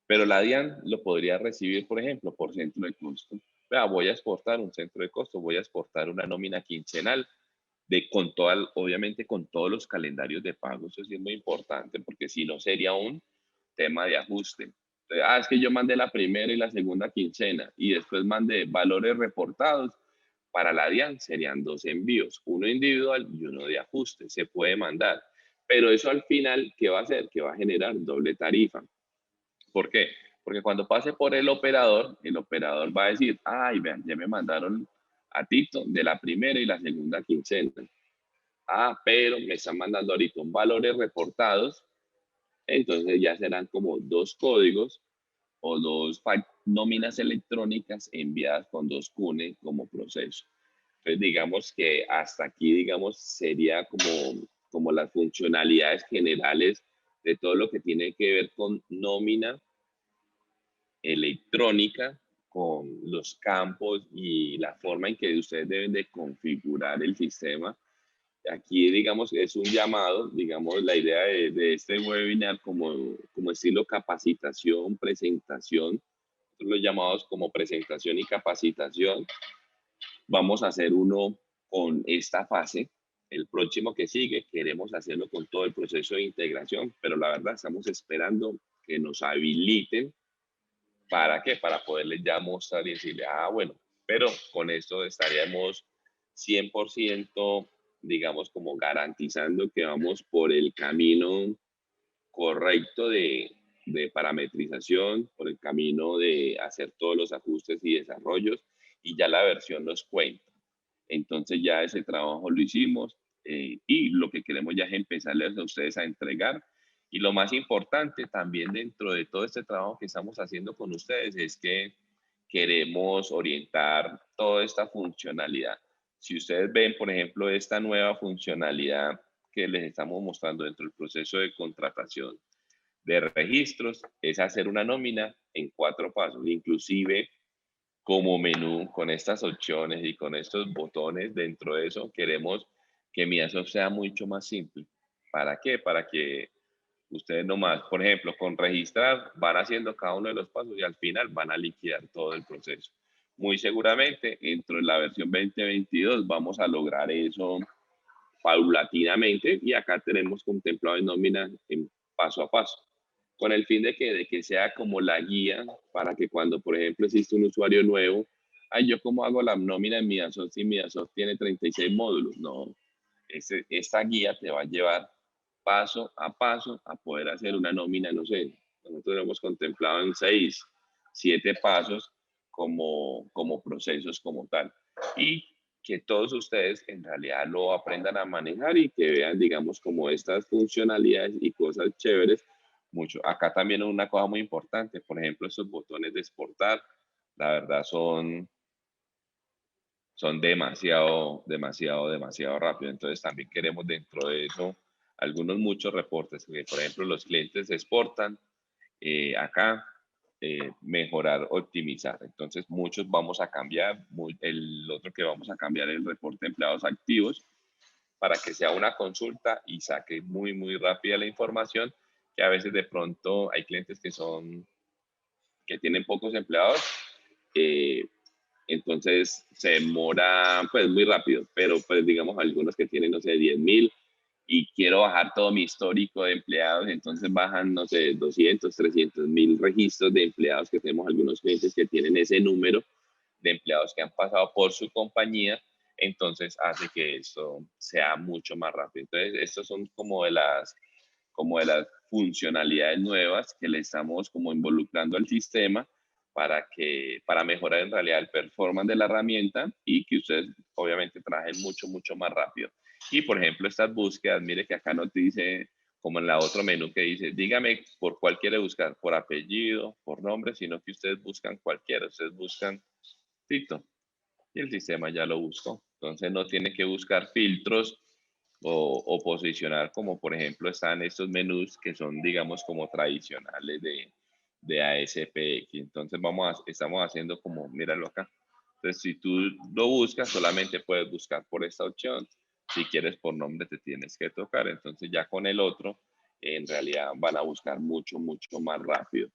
Pero la DIAN lo podría recibir, por ejemplo, por centro de costo. Vea, voy a exportar un centro de costo, voy a exportar una nómina quincenal, obviamente con todos los calendarios de pago. Eso sí es muy importante porque si no sería un tema de ajuste. Entonces, es que yo mandé la primera y la segunda quincena y después mandé valores reportados. Para la DIAN serían dos envíos, uno individual y uno de ajuste. Se puede mandar, pero eso al final, ¿qué va a hacer? Que va a generar doble tarifa. ¿Por qué? Porque cuando pase por el operador va a decir, ay, vean, ya me mandaron a Tito de la primera y la segunda quincena. Ah, pero me están mandando ahorita un valores reportados, entonces ya serán como 2 códigos o 2 nóminas electrónicas enviadas con 2 CUNE como proceso. Entonces, digamos que hasta aquí, digamos, sería como las funcionalidades generales de todo lo que tiene que ver con nómina electrónica, con los campos y la forma en que ustedes deben de configurar el sistema. Aquí, digamos, es un llamado, digamos, la idea de este webinar como estilo capacitación, presentación, los llamados como presentación y capacitación. Vamos a hacer uno con esta fase. El próximo que sigue, queremos hacerlo con todo el proceso de integración, pero la verdad estamos esperando que nos habiliten. ¿Para qué? Para poderles ya mostrar y decirle, ah, bueno, pero con esto estaríamos 100%, digamos, como garantizando que vamos por el camino correcto de parametrización, por el camino de hacer todos los ajustes y desarrollos, y ya la versión nos cuenta. Entonces ya ese trabajo lo hicimos y lo que queremos ya es empezarles a ustedes a entregar. Y lo más importante también dentro de todo este trabajo que estamos haciendo con ustedes es que queremos orientar toda esta funcionalidad. Si ustedes ven, por ejemplo, esta nueva funcionalidad que les estamos mostrando dentro del proceso de contratación de registros, es hacer una nómina en 4 pasos, inclusive como menú con estas opciones y con estos botones dentro de eso, queremos que MiaSoft sea mucho más simple. ¿Para qué? Para que ustedes nomás, por ejemplo, con registrar, van haciendo cada uno de los pasos y al final van a liquidar todo el proceso. Muy seguramente, dentro de la versión 2022, vamos a lograr eso paulatinamente y acá tenemos contemplado en nómina en paso a paso con el fin de que sea como la guía para que cuando, por ejemplo, existe un usuario nuevo, ay, ¿yo cómo hago la nómina en MiaSoft si MiaSoft tiene 36 módulos? No, esta guía te va a llevar paso a poder hacer una nómina, no sé, nosotros hemos contemplado en 6, 7 pasos como procesos como tal. Y que todos ustedes en realidad lo aprendan a manejar y que vean, digamos, como estas funcionalidades y cosas chéveres mucho. Acá también una cosa muy importante, por ejemplo, estos botones de exportar, la verdad son demasiado rápido. Entonces también queremos dentro de eso muchos reportes, que por ejemplo los clientes exportan acá, mejorar, optimizar. Entonces muchos vamos a cambiar, el otro que vamos a cambiar es el reporte de empleados activos para que sea una consulta y saque muy rápida la información, que a veces de pronto hay clientes que tienen pocos empleados, eh, entonces se demora pues muy rápido, pero pues digamos algunos que tienen, no sé, 10.000 y quiero bajar todo mi histórico de empleados, entonces bajan, no sé, 200, 300.000 registros de empleados que tenemos algunos clientes que tienen ese número de empleados que han pasado por su compañía, entonces hace que esto sea mucho más rápido. Entonces, estos son como de las funcionalidades nuevas que le estamos como involucrando al sistema para mejorar en realidad el performance de la herramienta y que ustedes obviamente trabajen mucho más rápido. Y por ejemplo, estas búsquedas, mire que acá no te dice como en la otro menú que dice, dígame por cuál quiere buscar, por apellido, por nombre, sino que ustedes buscan cualquiera, ustedes buscan Tito y el sistema ya lo buscó. Entonces no tiene que buscar filtros o posicionar como por ejemplo están estos menús que son digamos como tradicionales de ASPX. Entonces estamos haciendo como, míralo acá. Entonces si tú lo buscas solamente puedes buscar por esta opción. Si quieres por nombre te tienes que tocar. Entonces ya con el otro en realidad van a buscar mucho más rápido.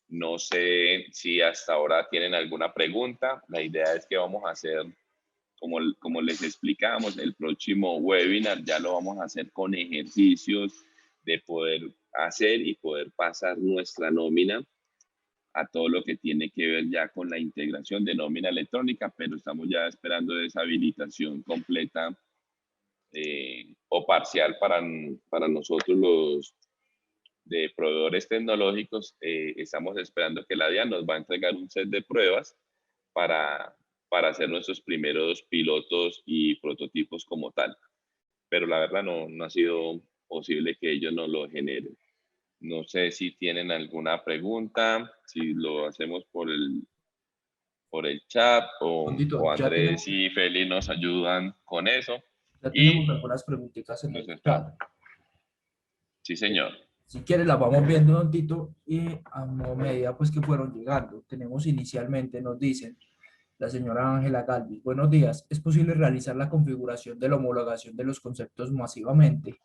No sé si hasta ahora tienen alguna pregunta. La idea es que vamos a hacer como les explicamos, el próximo webinar ya lo vamos a hacer con ejercicios de poder hacer y poder pasar nuestra nómina a todo lo que tiene que ver ya con la integración de nómina electrónica, pero estamos ya esperando esa habilitación completa o parcial para nosotros los de proveedores tecnológicos. Estamos esperando que la DIAN nos va a entregar un set de pruebas para para hacer nuestros primeros pilotos y prototipos como tal. Pero la verdad no ha sido posible que ellos nos lo generen. No sé si tienen alguna pregunta, si lo hacemos por el chat o Tito, Andrés y Feli nos ayudan con eso. ya tenemos Y algunas preguntitas en nos el esperamos. chat. Sí, señor. Si quieres las vamos viendo, don Tito, y a medida pues que fueron llegando. Tenemos inicialmente, nos dicen, la señora Ángela Galvis, buenos días, ¿es posible realizar la configuración de la homologación de los conceptos masivamente?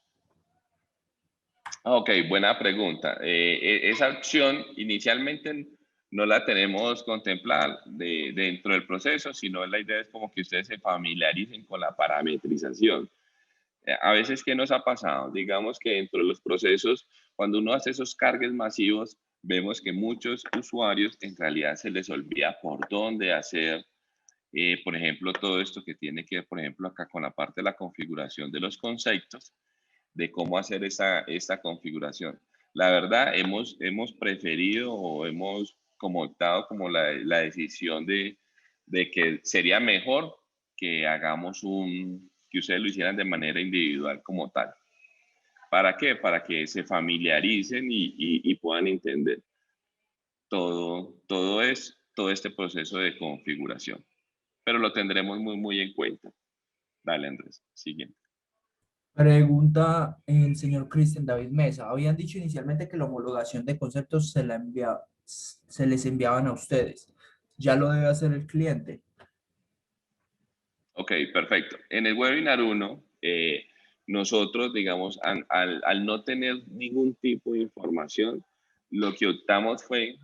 Ok, buena pregunta. Esa opción inicialmente no la tenemos contemplada dentro del proceso, sino la idea es como que ustedes se familiaricen con la parametrización. A veces, ¿qué nos ha pasado? Digamos que dentro de los procesos, cuando uno hace esos cargues masivos, vemos que muchos usuarios en realidad se les olvida por dónde hacer, por ejemplo, todo esto que tiene que ver, por ejemplo, acá con la parte de la configuración de los conceptos, de cómo hacer esta configuración. La verdad, hemos preferido o hemos como optado como la decisión de que sería mejor que hagamos que ustedes lo hicieran de manera individual como tal. ¿Para qué? Para que se familiaricen y puedan entender todo este proceso de configuración. Pero lo tendremos muy en cuenta. Dale, Andrés, siguiente. Pregunta el señor Cristian David Mesa. Habían dicho inicialmente que la homologación de conceptos se les enviaban a ustedes. ¿Ya lo debe hacer el cliente? Ok, perfecto. En el webinar 1, nosotros, digamos, al no tener ningún tipo de información, lo que optamos fue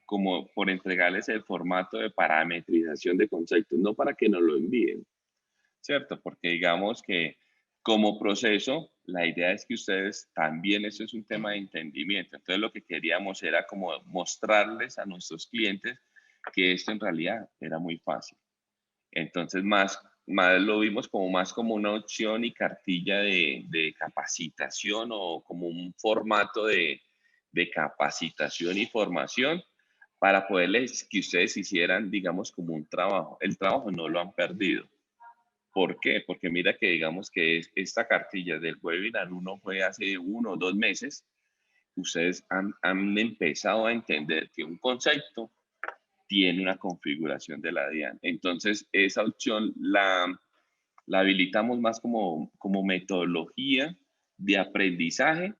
como por entregarles el formato de parametrización de conceptos, no para que nos lo envíen, ¿cierto? Porque digamos que como proceso, la idea es que ustedes también, eso es un tema de entendimiento. Entonces, lo que queríamos era como mostrarles a nuestros clientes que esto en realidad era muy fácil. Entonces, más lo vimos como más como una opción y cartilla de capacitación o como un formato de capacitación y formación para poderles que ustedes hicieran, digamos, como un trabajo. El trabajo no lo han perdido. ¿Por qué? Porque mira que digamos que esta cartilla del webinar uno fue hace 1 o 2 meses. Ustedes han empezado a entender que un concepto tiene una configuración de la DIAN. Entonces, esa opción la habilitamos más como metodología de aprendizaje,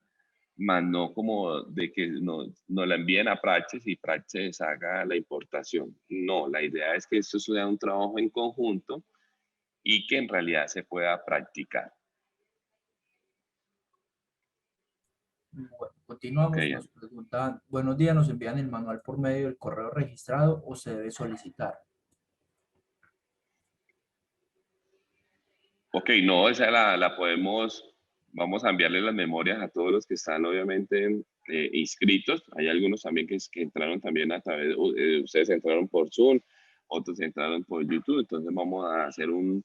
más no como de que nos la envíen a Praxis y Praxis haga la importación. No, la idea es que esto sea un trabajo en conjunto y que en realidad se pueda practicar. Bueno, Ok, continuamos. Nos preguntan, buenos días, ¿nos envían el manual por medio del correo registrado o se debe solicitar? ok, no, esa la podemos, vamos a enviarle las memorias a todos los que están obviamente inscritos. Hay algunos también que entraron también a través, ustedes entraron por Zoom, otros entraron por YouTube, entonces vamos a hacer un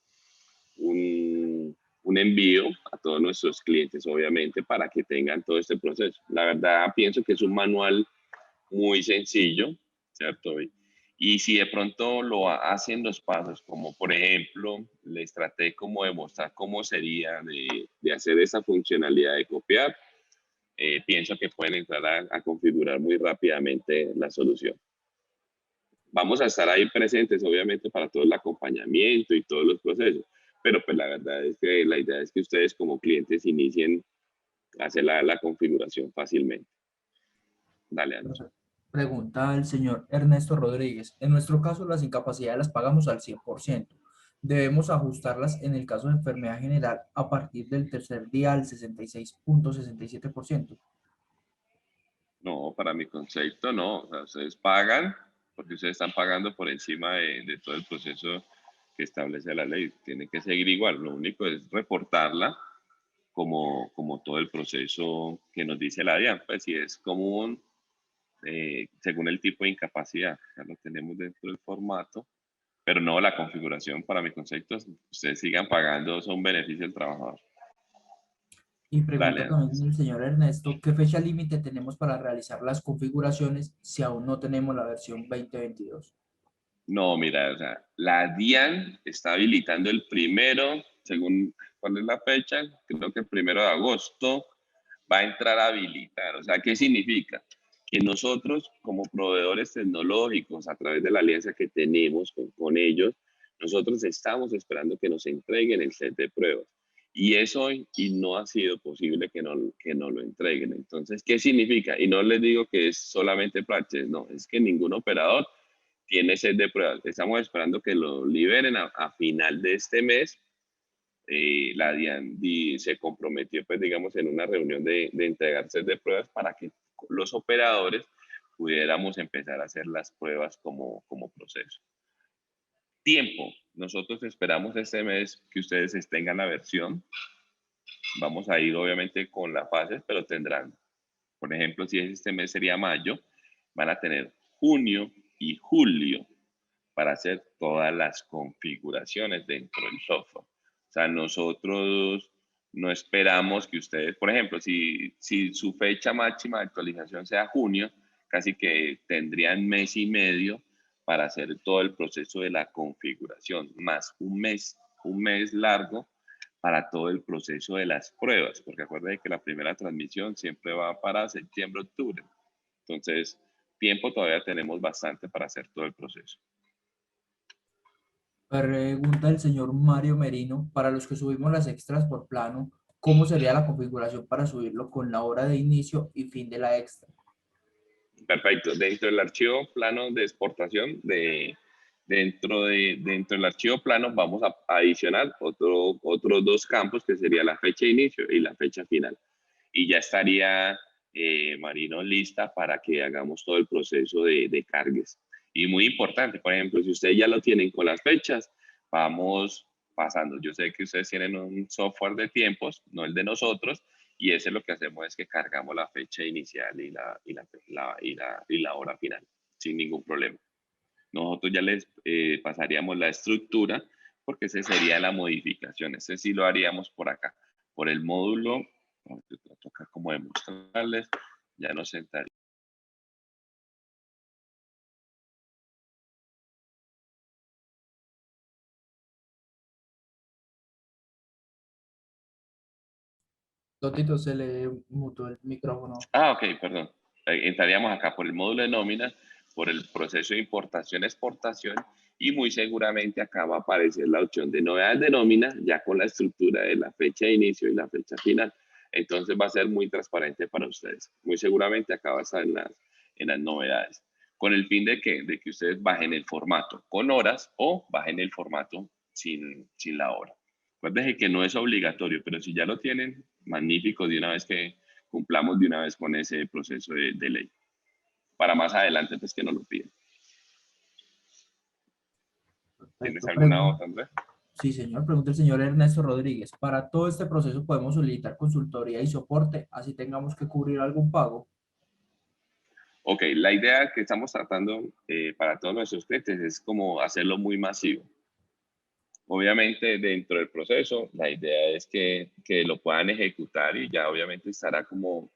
envío a todos nuestros clientes, obviamente, para que tengan todo este proceso. La verdad, pienso que es un manual muy sencillo, ¿cierto? Y si de pronto lo hacen los pasos, como por ejemplo, les traté como de mostrar cómo sería de hacer esa funcionalidad de copiar, pienso que pueden entrar a configurar muy rápidamente la solución. Vamos a estar ahí presentes, obviamente, para todo el acompañamiento y todos los procesos, pero pues la verdad es que la idea es que ustedes como clientes inicien a hacer la configuración fácilmente. Dale, Andrés. Pregunta el señor Ernesto Rodríguez. En nuestro caso, las incapacidades las pagamos al 100%. Debemos ajustarlas en el caso de enfermedad general a partir del tercer día al 66.67%. No, para mi concepto no. O sea, ustedes pagan porque ustedes están pagando por encima de todo el proceso que establece la ley. Tiene que seguir igual. Lo único es reportarla como todo el proceso que nos dice la DIAN. Pues si es común, según el tipo de incapacidad, ya lo tenemos dentro del formato. Pero no, la configuración para mi concepto, ustedes sigan pagando, son beneficio del trabajador. Y Dale, pregunta Andrés. también el señor Ernesto, ¿qué fecha límite tenemos para realizar las configuraciones si aún no tenemos la versión 2022? No, mira, o sea, la DIAN está habilitando el primero, según cuál es la fecha, creo que el 1 de agosto va a entrar a habilitar. O sea, ¿qué significa? Que nosotros como proveedores tecnológicos, a través de la alianza que tenemos con ellos, nosotros estamos esperando que nos entreguen el set de pruebas. Y es hoy y no ha sido posible que no lo entreguen. Entonces, ¿qué significa? Y no les digo que es solamente Praxis, no, es que ningún operador tiene set de pruebas. Estamos esperando que lo liberen a final de este mes. La DIAN se comprometió, pues digamos, en una reunión de entregar set de pruebas para que los operadores pudiéramos empezar a hacer las pruebas como proceso. Tiempo. Nosotros esperamos este mes que ustedes tengan la versión. Vamos a ir obviamente con las fases, pero tendrán, por ejemplo, si es este mes sería mayo, van a tener junio y julio para hacer todas las configuraciones dentro del software. O sea, nosotros no esperamos que ustedes, por ejemplo, si su fecha máxima de actualización sea junio, casi que tendrían mes y medio para hacer todo el proceso de la configuración, más un mes largo para todo el proceso de las pruebas, porque acuérdense que la primera transmisión siempre va para septiembre, octubre. Entonces, tiempo todavía tenemos bastante para hacer todo el proceso. Pregunta el señor Mario Merino, para los que subimos las extras por plano, ¿cómo sería la configuración para subirlo con la hora de inicio y fin de la extra? Perfecto. Dentro del archivo plano de exportación, dentro del archivo plano vamos a adicionar otros dos campos que sería la fecha de inicio y la fecha final. Y ya estaría Marino lista para que hagamos todo el proceso de cargues. Y muy importante, por ejemplo, si ustedes ya lo tienen con las fechas, vamos pasando. Yo sé que ustedes tienen un software de tiempos, no el de nosotros, y ese lo que hacemos es que cargamos la fecha inicial y la hora final, sin ningún problema. Nosotros ya les pasaríamos la estructura, porque esa sería la modificación. Ese sí lo haríamos por acá, por el módulo. Toca como demostrarles, ya nos sentaría. Totito, se le mutó el micrófono. Ok, perdón. Entraríamos acá por el módulo de nómina, por el proceso de importación-exportación y muy seguramente acá va a aparecer la opción de novedades de nómina ya con la estructura de la fecha de inicio y la fecha final. Entonces va a ser muy transparente para ustedes. Muy seguramente acá va a estar en las novedades. Con el fin de que ustedes bajen el formato con horas o bajen el formato sin la hora. Acuérdense que no es obligatorio, pero si ya lo tienen, magnífico de una vez que cumplamos de una vez con ese proceso de ley. Para más adelante, pues que nos lo piden. ¿Tienes Perfecto. alguna otra, Andrés? Sí, señor. Pregunta el señor Ernesto Rodríguez. Para todo este proceso podemos solicitar consultoría y soporte, así tengamos que cubrir algún pago. Ok, la idea que estamos tratando para todos nuestros clientes es como hacerlo muy masivo. Obviamente, dentro del proceso, la idea es que lo puedan ejecutar y ya obviamente estará como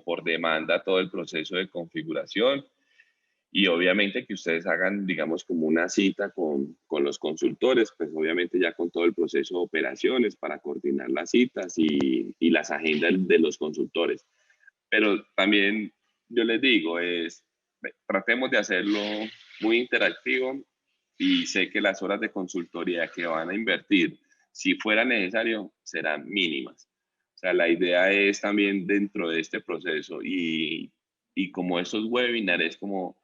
por demanda todo el proceso de configuración. Y obviamente que ustedes hagan, digamos, como una cita con los consultores, pues obviamente ya con todo el proceso de operaciones para coordinar las citas y las agendas de los consultores. Pero también yo les digo, tratemos de hacerlo muy interactivo y sé que las horas de consultoría que van a invertir, si fuera necesario, serán mínimas. O sea, la idea es también dentro de este proceso y como estos webinars, como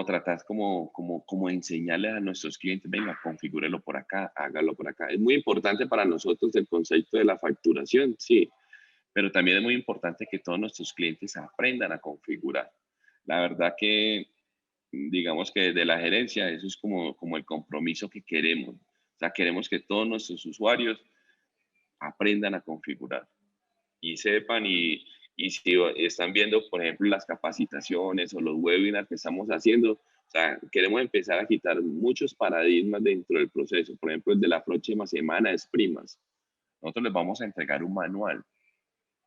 tratar como enseñarles a nuestros clientes, venga, configúrelo por acá, hágalo por acá. Es muy importante para nosotros el concepto de la facturación, sí, pero también es muy importante que todos nuestros clientes aprendan a configurar. La verdad que, digamos que desde la gerencia, eso es como el compromiso que queremos. O sea, queremos que todos nuestros usuarios aprendan a configurar y sepan y si están viendo, por ejemplo, las capacitaciones o los webinars que estamos haciendo, o sea, queremos empezar a quitar muchos paradigmas dentro del proceso. Por ejemplo, el de la próxima semana es primas. Nosotros les vamos a entregar un manual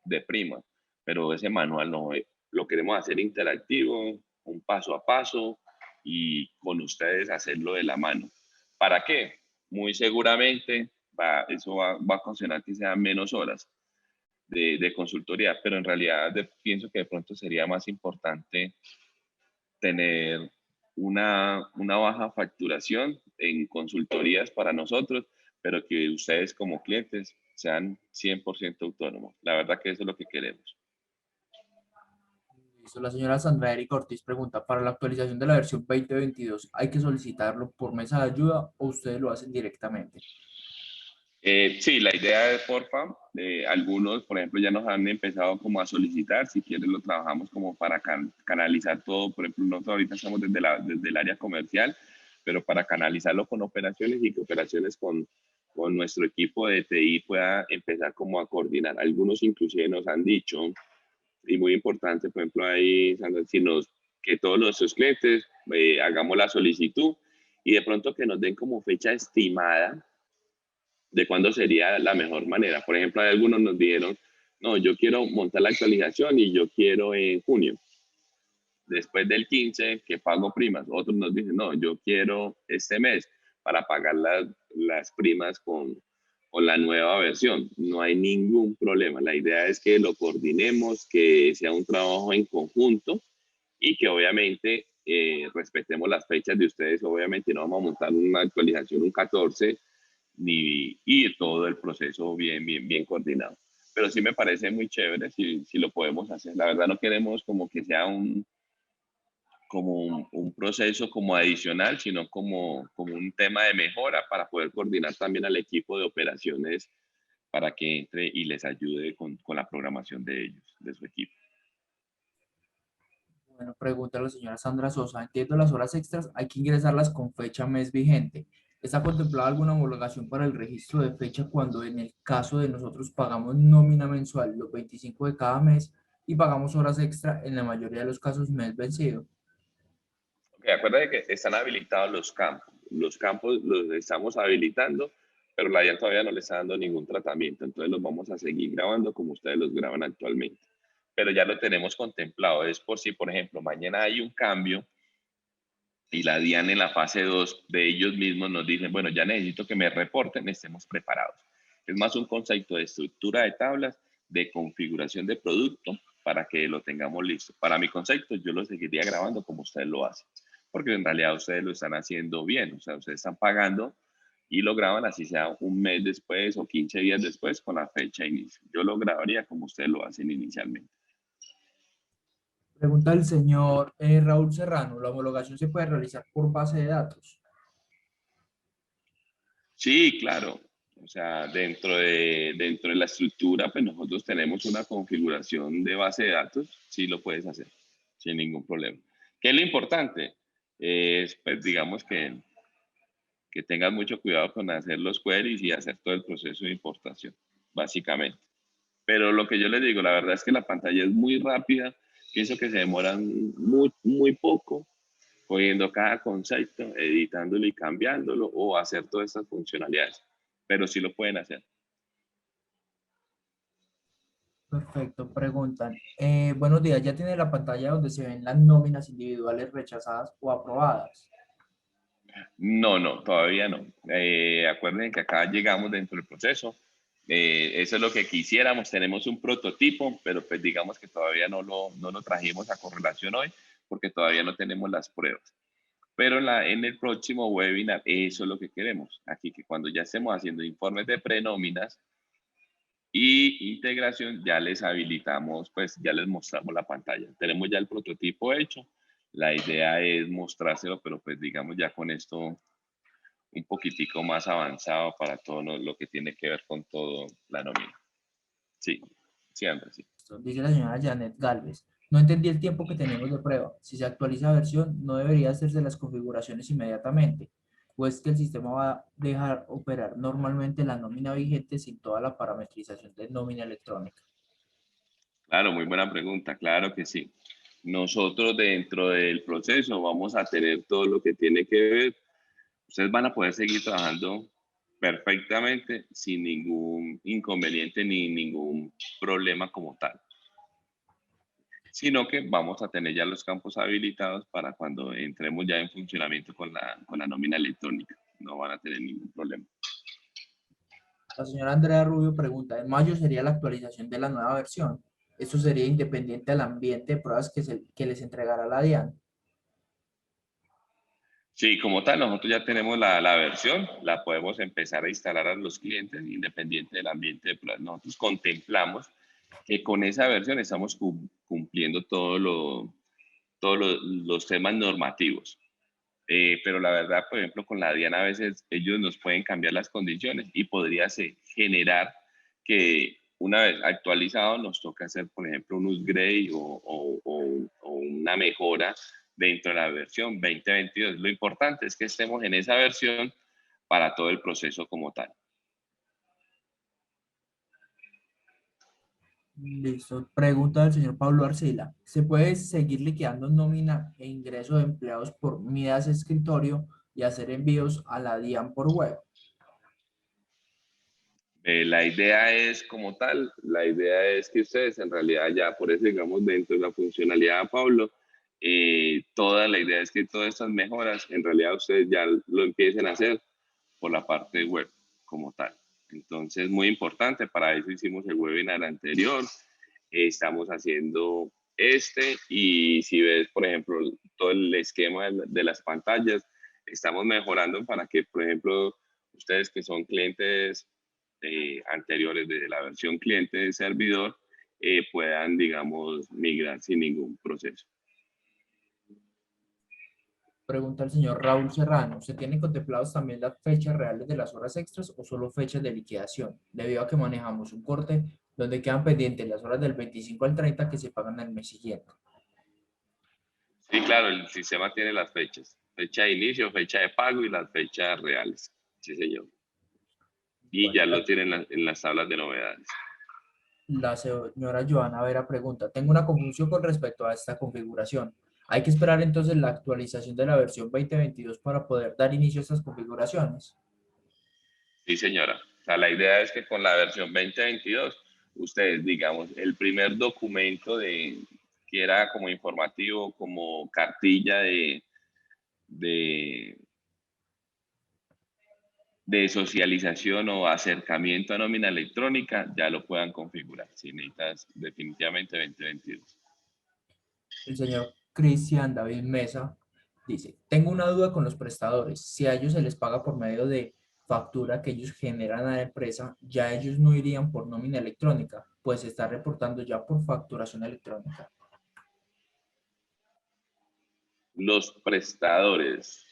de primas, pero ese manual no lo queremos hacer interactivo, un paso a paso, y con ustedes hacerlo de la mano. ¿Para qué? Muy seguramente eso va a ocasionar que sean menos horas de consultoría, pero en realidad pienso que de pronto sería más importante tener una baja facturación en consultorías para nosotros, pero que ustedes como clientes sean 100% autónomos. La verdad que eso es lo que queremos. Listo. La señora Sandra Erika Ortiz pregunta, para la actualización de la versión 2022, ¿hay que solicitarlo por mesa de ayuda o ustedes lo hacen directamente? Sí, la idea es, porfa, algunos, por ejemplo, ya nos han empezado como a solicitar, si quieren lo trabajamos como para canalizar todo, por ejemplo, nosotros ahorita estamos desde el área comercial, pero para canalizarlo con operaciones y que operaciones con nuestro equipo de TI pueda empezar como a coordinar. Algunos inclusive nos han dicho, y muy importante, por ejemplo, ahí, Sandra, que todos nuestros clientes hagamos la solicitud y de pronto que nos den como fecha estimada de cuándo sería la mejor manera. Por ejemplo, hay algunos nos dijeron, no, yo quiero montar la actualización y yo quiero en junio, después del 15 que pago primas. Otros nos dicen, no, yo quiero este mes para pagar las primas con la nueva versión. No hay ningún problema. La idea es que lo coordinemos, que sea un trabajo en conjunto y que obviamente respetemos las fechas de ustedes. Obviamente no vamos a montar una actualización un 14 ni ir todo el proceso bien coordinado. Pero sí me parece muy chévere si lo podemos hacer. La verdad no queremos como que sea un proceso como adicional, sino como un tema de mejora para poder coordinar también al equipo de operaciones para que entre y les ayude con la programación de ellos, de su equipo. Bueno, pregunta la señora Sandra Sosa. Entiendo las horas extras, hay que ingresarlas con fecha mes vigente. ¿Está contemplada alguna homologación para el registro de fecha cuando en el caso de nosotros pagamos nómina mensual los 25 de cada mes y pagamos horas extra en la mayoría de los casos mes vencido? Okay, acuérdate que están habilitados los campos. Los campos los estamos habilitando, pero la DIAN todavía no le está dando ningún tratamiento. Entonces los vamos a seguir grabando como ustedes los graban actualmente. Pero ya lo tenemos contemplado. Es por si, por ejemplo, mañana hay un cambio y la DIAN en la fase 2 de ellos mismos nos dicen, bueno, ya necesito que me reporten, estemos preparados. Es más un concepto de estructura de tablas, de configuración de producto, para que lo tengamos listo. Para mi concepto, yo lo seguiría grabando como ustedes lo hacen, porque en realidad ustedes lo están haciendo bien, o sea, ustedes están pagando y lo graban así sea un mes después o 15 días después con la fecha de inicio. Yo lo grabaría como ustedes lo hacen inicialmente. Pregunta el señor Raúl Serrano. ¿La homologación se puede realizar por base de datos? Sí, claro. O sea, dentro de la estructura, pues nosotros tenemos una configuración de base de datos, sí lo puedes hacer, sin ningún problema. ¿Qué es lo importante? Es, pues, digamos que tengas mucho cuidado con hacer los queries y hacer todo el proceso de importación, básicamente. Pero lo que yo les digo, la verdad es que la pantalla es muy rápida, pienso que se demoran muy poco cogiendo cada concepto, editándolo y cambiándolo o hacer todas estas funcionalidades. Pero sí lo pueden hacer. Perfecto, preguntan. Buenos días, ¿ya tiene la pantalla donde se ven las nóminas individuales rechazadas o aprobadas? No, no, todavía no. Acuérdense que acá llegamos dentro del proceso. Eso es lo que quisiéramos. Tenemos un prototipo, pero pues digamos que todavía no lo trajimos a correlación hoy porque todavía no tenemos las pruebas. Pero en el próximo webinar, eso es lo que queremos. Aquí que cuando ya estemos haciendo informes de prenóminas y integración, ya les habilitamos, pues ya les mostramos la pantalla. Tenemos ya el prototipo hecho. La idea es mostrárselo, pero pues digamos ya con esto un poquitico más avanzado para todo lo que tiene que ver con todo la nómina. Sí, siempre, sí. Dice la señora Janet Galvez. No entendí el tiempo que tenemos de prueba. Si se actualiza versión, no debería hacerse las configuraciones inmediatamente. ¿O es que el sistema va a dejar operar normalmente la nómina vigente sin toda la parametrización de nómina electrónica? Claro, muy buena pregunta, claro que sí. Nosotros dentro del proceso vamos a tener todo lo que tiene que ver. Ustedes van a poder seguir trabajando perfectamente sin ningún inconveniente ni ningún problema como tal. sino que vamos a tener ya los campos habilitados para cuando entremos ya en funcionamiento con la nómina electrónica. No van a tener ningún problema. La señora Andrea Rubio pregunta, ¿en mayo sería la actualización de la nueva versión? ¿Esto sería independiente del ambiente de pruebas que les entregará la DIAN? Sí, como tal, nosotros ya tenemos la versión, la podemos empezar a instalar a los clientes independiente del ambiente de pruebas. Nosotros contemplamos que con esa versión estamos cumpliendo todos los temas normativos. Pero la verdad, por ejemplo, con la DIAN a veces ellos nos pueden cambiar las condiciones y podría generar que una vez actualizado nos toca hacer, por ejemplo, un upgrade o una mejora dentro de la versión 2022. Lo importante es que estemos en esa versión para todo el proceso como tal. Listo. Pregunta del señor Pablo Arcila. ¿Se puede seguir liquidando nómina e ingreso de empleados por Midas Escritorio y hacer envíos a la DIAN por web? La idea es como tal, la idea es que ustedes en realidad ya, por eso digamos dentro de la funcionalidad de Pablo, toda la idea es que todas estas mejoras en realidad ustedes ya lo empiecen a hacer por la parte web como tal. Entonces, muy importante, para eso hicimos el webinar anterior, estamos haciendo y si ves, por ejemplo, todo el esquema de las pantallas, estamos mejorando para que, por ejemplo, ustedes que son clientes anteriores de la versión cliente de servidor puedan, digamos, migrar sin ningún proceso. Pregunta el señor Raúl Serrano. ¿Se tienen contemplados también las fechas reales de las horas extras o solo fechas de liquidación? Debido a que manejamos un corte donde quedan pendientes las horas del 25 al 30 que se pagan el mes siguiente. Sí, claro, el sistema tiene las fechas. Fecha de inicio, fecha de pago y las fechas reales. Sí, señor. Y Bueno, ya lo tienen en las tablas de novedades. la señora Joana Vera pregunta, tengo una confusión con respecto a esta configuración. ¿Hay que esperar entonces la actualización de la versión 2022 para poder dar inicio a estas configuraciones? Sí, señora. O sea, la idea es que con la versión 2022, ustedes, digamos, el primer documento que era como informativo, como cartilla de, de socialización o acercamiento a nómina electrónica, ya lo puedan configurar. Si necesitas definitivamente 2022. El señor Cristian David Mesa dice, tengo una duda con los prestadores. Si a ellos se les paga por medio de factura que ellos generan a la empresa, ya ellos no irían por nómina electrónica, pues se está reportando ya por facturación electrónica. Los prestadores.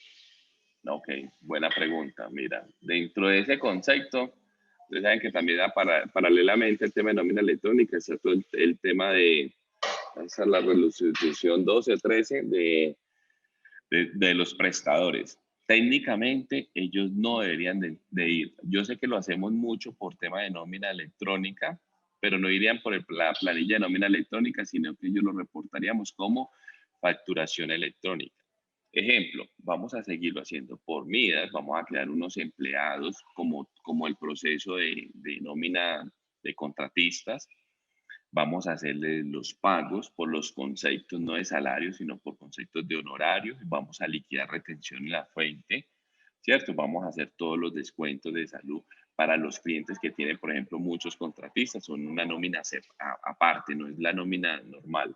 Ok, buena pregunta. Mira, dentro de ese concepto, ustedes saben que también paralelamente al tema de nómina electrónica está todo el tema de la resolución 1213 de los prestadores. Técnicamente, ellos no deberían de ir. Yo sé que lo hacemos mucho por tema de nómina electrónica, pero no irían por la planilla de nómina electrónica, sino que ellos lo reportaríamos como facturación electrónica. Ejemplo, vamos a seguirlo haciendo por Midas, vamos a crear unos empleados como el proceso de nómina de contratistas, vamos a hacerle los pagos por los conceptos no de salarios, sino por conceptos de honorarios, vamos a liquidar retención en la fuente, ¿cierto? Vamos a hacer todos los descuentos de salud para los clientes que tienen, por ejemplo, muchos contratistas, son una nómina aparte, no es la nómina normal.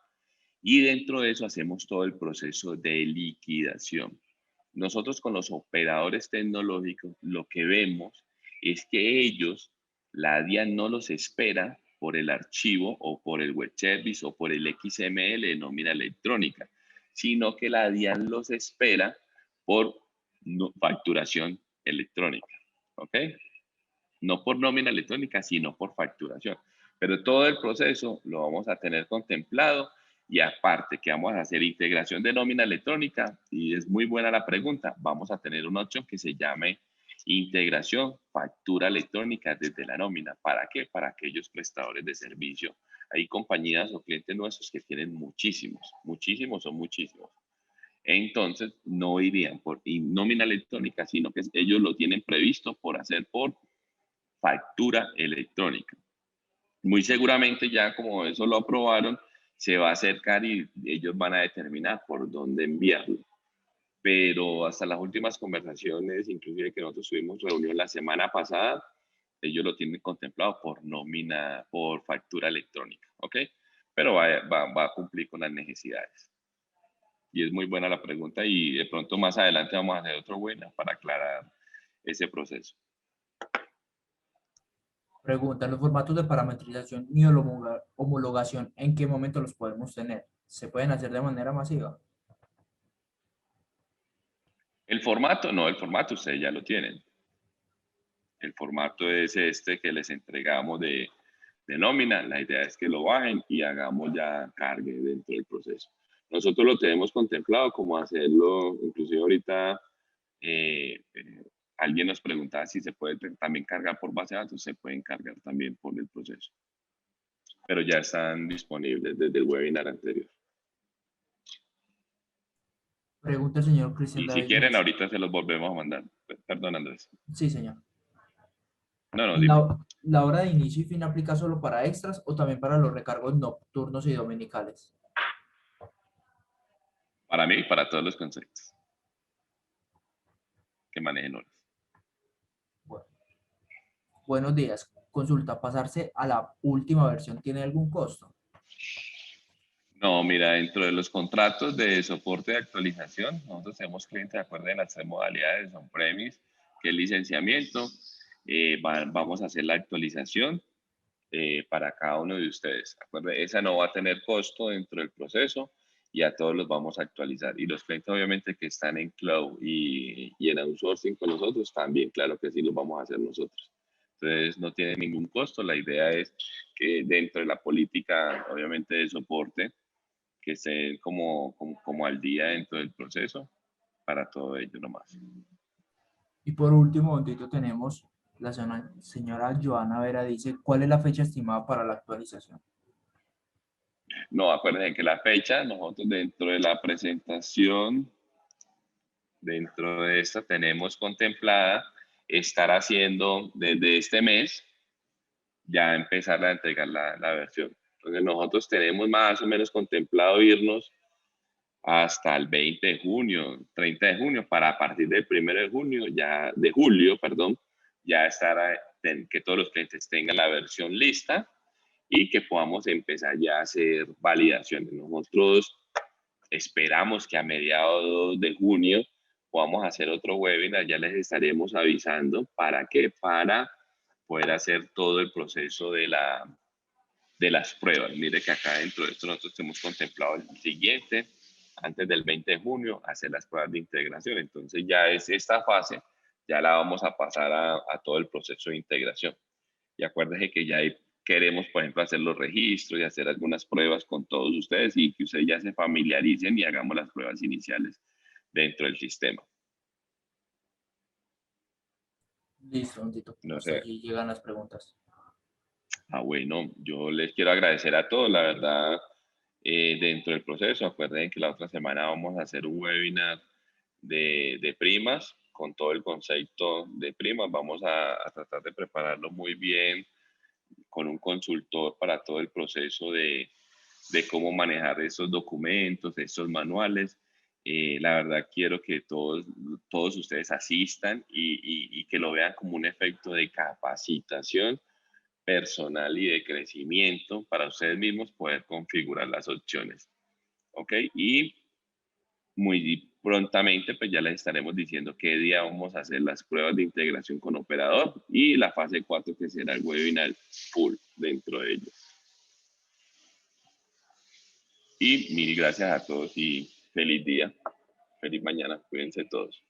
Y dentro de eso hacemos todo el proceso de liquidación. Nosotros con los operadores tecnológicos lo que vemos es que ellos, la DIAN no los espera por el archivo o por el web service o por el XML de nómina electrónica, sino que la DIAN los espera por facturación electrónica. ¿Ok? No por nómina electrónica, sino por facturación. Pero todo el proceso lo vamos a tener contemplado y aparte que vamos a hacer integración de nómina electrónica, y es muy buena la pregunta, vamos a tener una opción que se llame integración factura electrónica desde la nómina. ¿Para qué? Para aquellos prestadores de servicio. Hay compañías o clientes nuestros que tienen muchísimos, muchísimos o muchísimos. Entonces, no irían por nómina electrónica, sino que ellos lo tienen previsto por hacer por factura electrónica. Muy seguramente ya como eso lo aprobaron, se va a acercar y ellos van a determinar por dónde enviarlo. Pero hasta las últimas conversaciones, inclusive que nosotros tuvimos reunión la semana pasada, ellos lo tienen contemplado por nómina, por factura electrónica, ¿ok? Pero va a cumplir con las necesidades. Y es muy buena la pregunta y de pronto más adelante vamos a hacer otro webinar para aclarar ese proceso. Pregunta, ¿los formatos de parametrización y homologación, en qué momento los podemos tener? ¿Se pueden hacer de manera masiva? El formato, no, el formato ustedes ya lo tienen. El formato es este que les entregamos de nómina. La idea es que lo bajen y hagamos ya cargue dentro del proceso. Nosotros lo tenemos contemplado como hacerlo, inclusive ahorita alguien nos preguntaba si se puede también cargar por base de datos, se pueden cargar también por el proceso. Pero ya están disponibles desde el webinar anterior. Pregunta el señor Cristian Y si David quieren, Mesa. ahorita se los volvemos a mandar. Perdón, Andrés. Sí, señor. No, no, dime. ¿La hora de inicio y fin aplica solo para extras o también para los recargos nocturnos y dominicales? Para mí y para todos los conceptos que manejen horas. Bueno, buenos días. Consulta, ¿pasarse a la última versión tiene algún costo? No, mira, dentro de los contratos de soporte de actualización, nosotros tenemos clientes de acuerdo en las tres modalidades, son premis, que es licenciamiento, vamos a hacer la actualización para cada uno de ustedes. Acuérdense, esa no va a tener costo dentro del proceso y a todos los vamos a actualizar. Y los clientes obviamente que están en cloud y en outsourcing con nosotros, también claro que sí los vamos a hacer nosotros. Entonces no tiene ningún costo, la idea es que dentro de la política obviamente de soporte, que estén como al día dentro del proceso para todo ello nomás. Y por último, don Tito, tenemos la señora Joana Vera dice, ¿cuál es la fecha estimada para la actualización? No, acuérdense que la fecha, nosotros dentro de la presentación, dentro de esta tenemos contemplada estar haciendo desde este mes, ya empezar a entregar la versión. Entonces nosotros tenemos más o menos contemplado irnos hasta el 20 de junio, 30 de junio, para a partir del 1 de junio, ya de julio, perdón, ya estar que todos los clientes tengan la versión lista y que podamos empezar ya a hacer validaciones. Nosotros esperamos que a mediados de junio podamos hacer otro webinar, ya les estaremos avisando. ¿Para qué? Para poder hacer todo el proceso de las pruebas. Mire que acá dentro de esto nosotros hemos contemplado el siguiente, antes del 20 de junio, hacer las pruebas de integración. Entonces ya es esta fase, ya la vamos a pasar a todo el proceso de integración. Y acuérdense que ya queremos, por ejemplo, hacer los registros y hacer algunas pruebas con todos ustedes y que ustedes ya se familiaricen y hagamos las pruebas iniciales dentro del sistema. Listo, don Tito. No Hasta sé. allí llegan las preguntas. Bueno, yo les quiero agradecer a todos, la verdad, dentro del proceso. Acuérdense que la otra semana vamos a hacer un webinar de primas, con todo el concepto de primas. Vamos a tratar de prepararlo muy bien con un consultor para todo el proceso de cómo manejar esos documentos, estos manuales. La verdad quiero que todos ustedes asistan y que lo vean como un efecto de capacitación personal y de crecimiento para ustedes mismos poder configurar las opciones. ¿Ok? Y muy prontamente pues ya les estaremos diciendo qué día vamos a hacer las pruebas de integración con operador y la fase 4 que será el webinar full dentro de ello. Y mil gracias a todos y feliz día, feliz mañana, cuídense todos.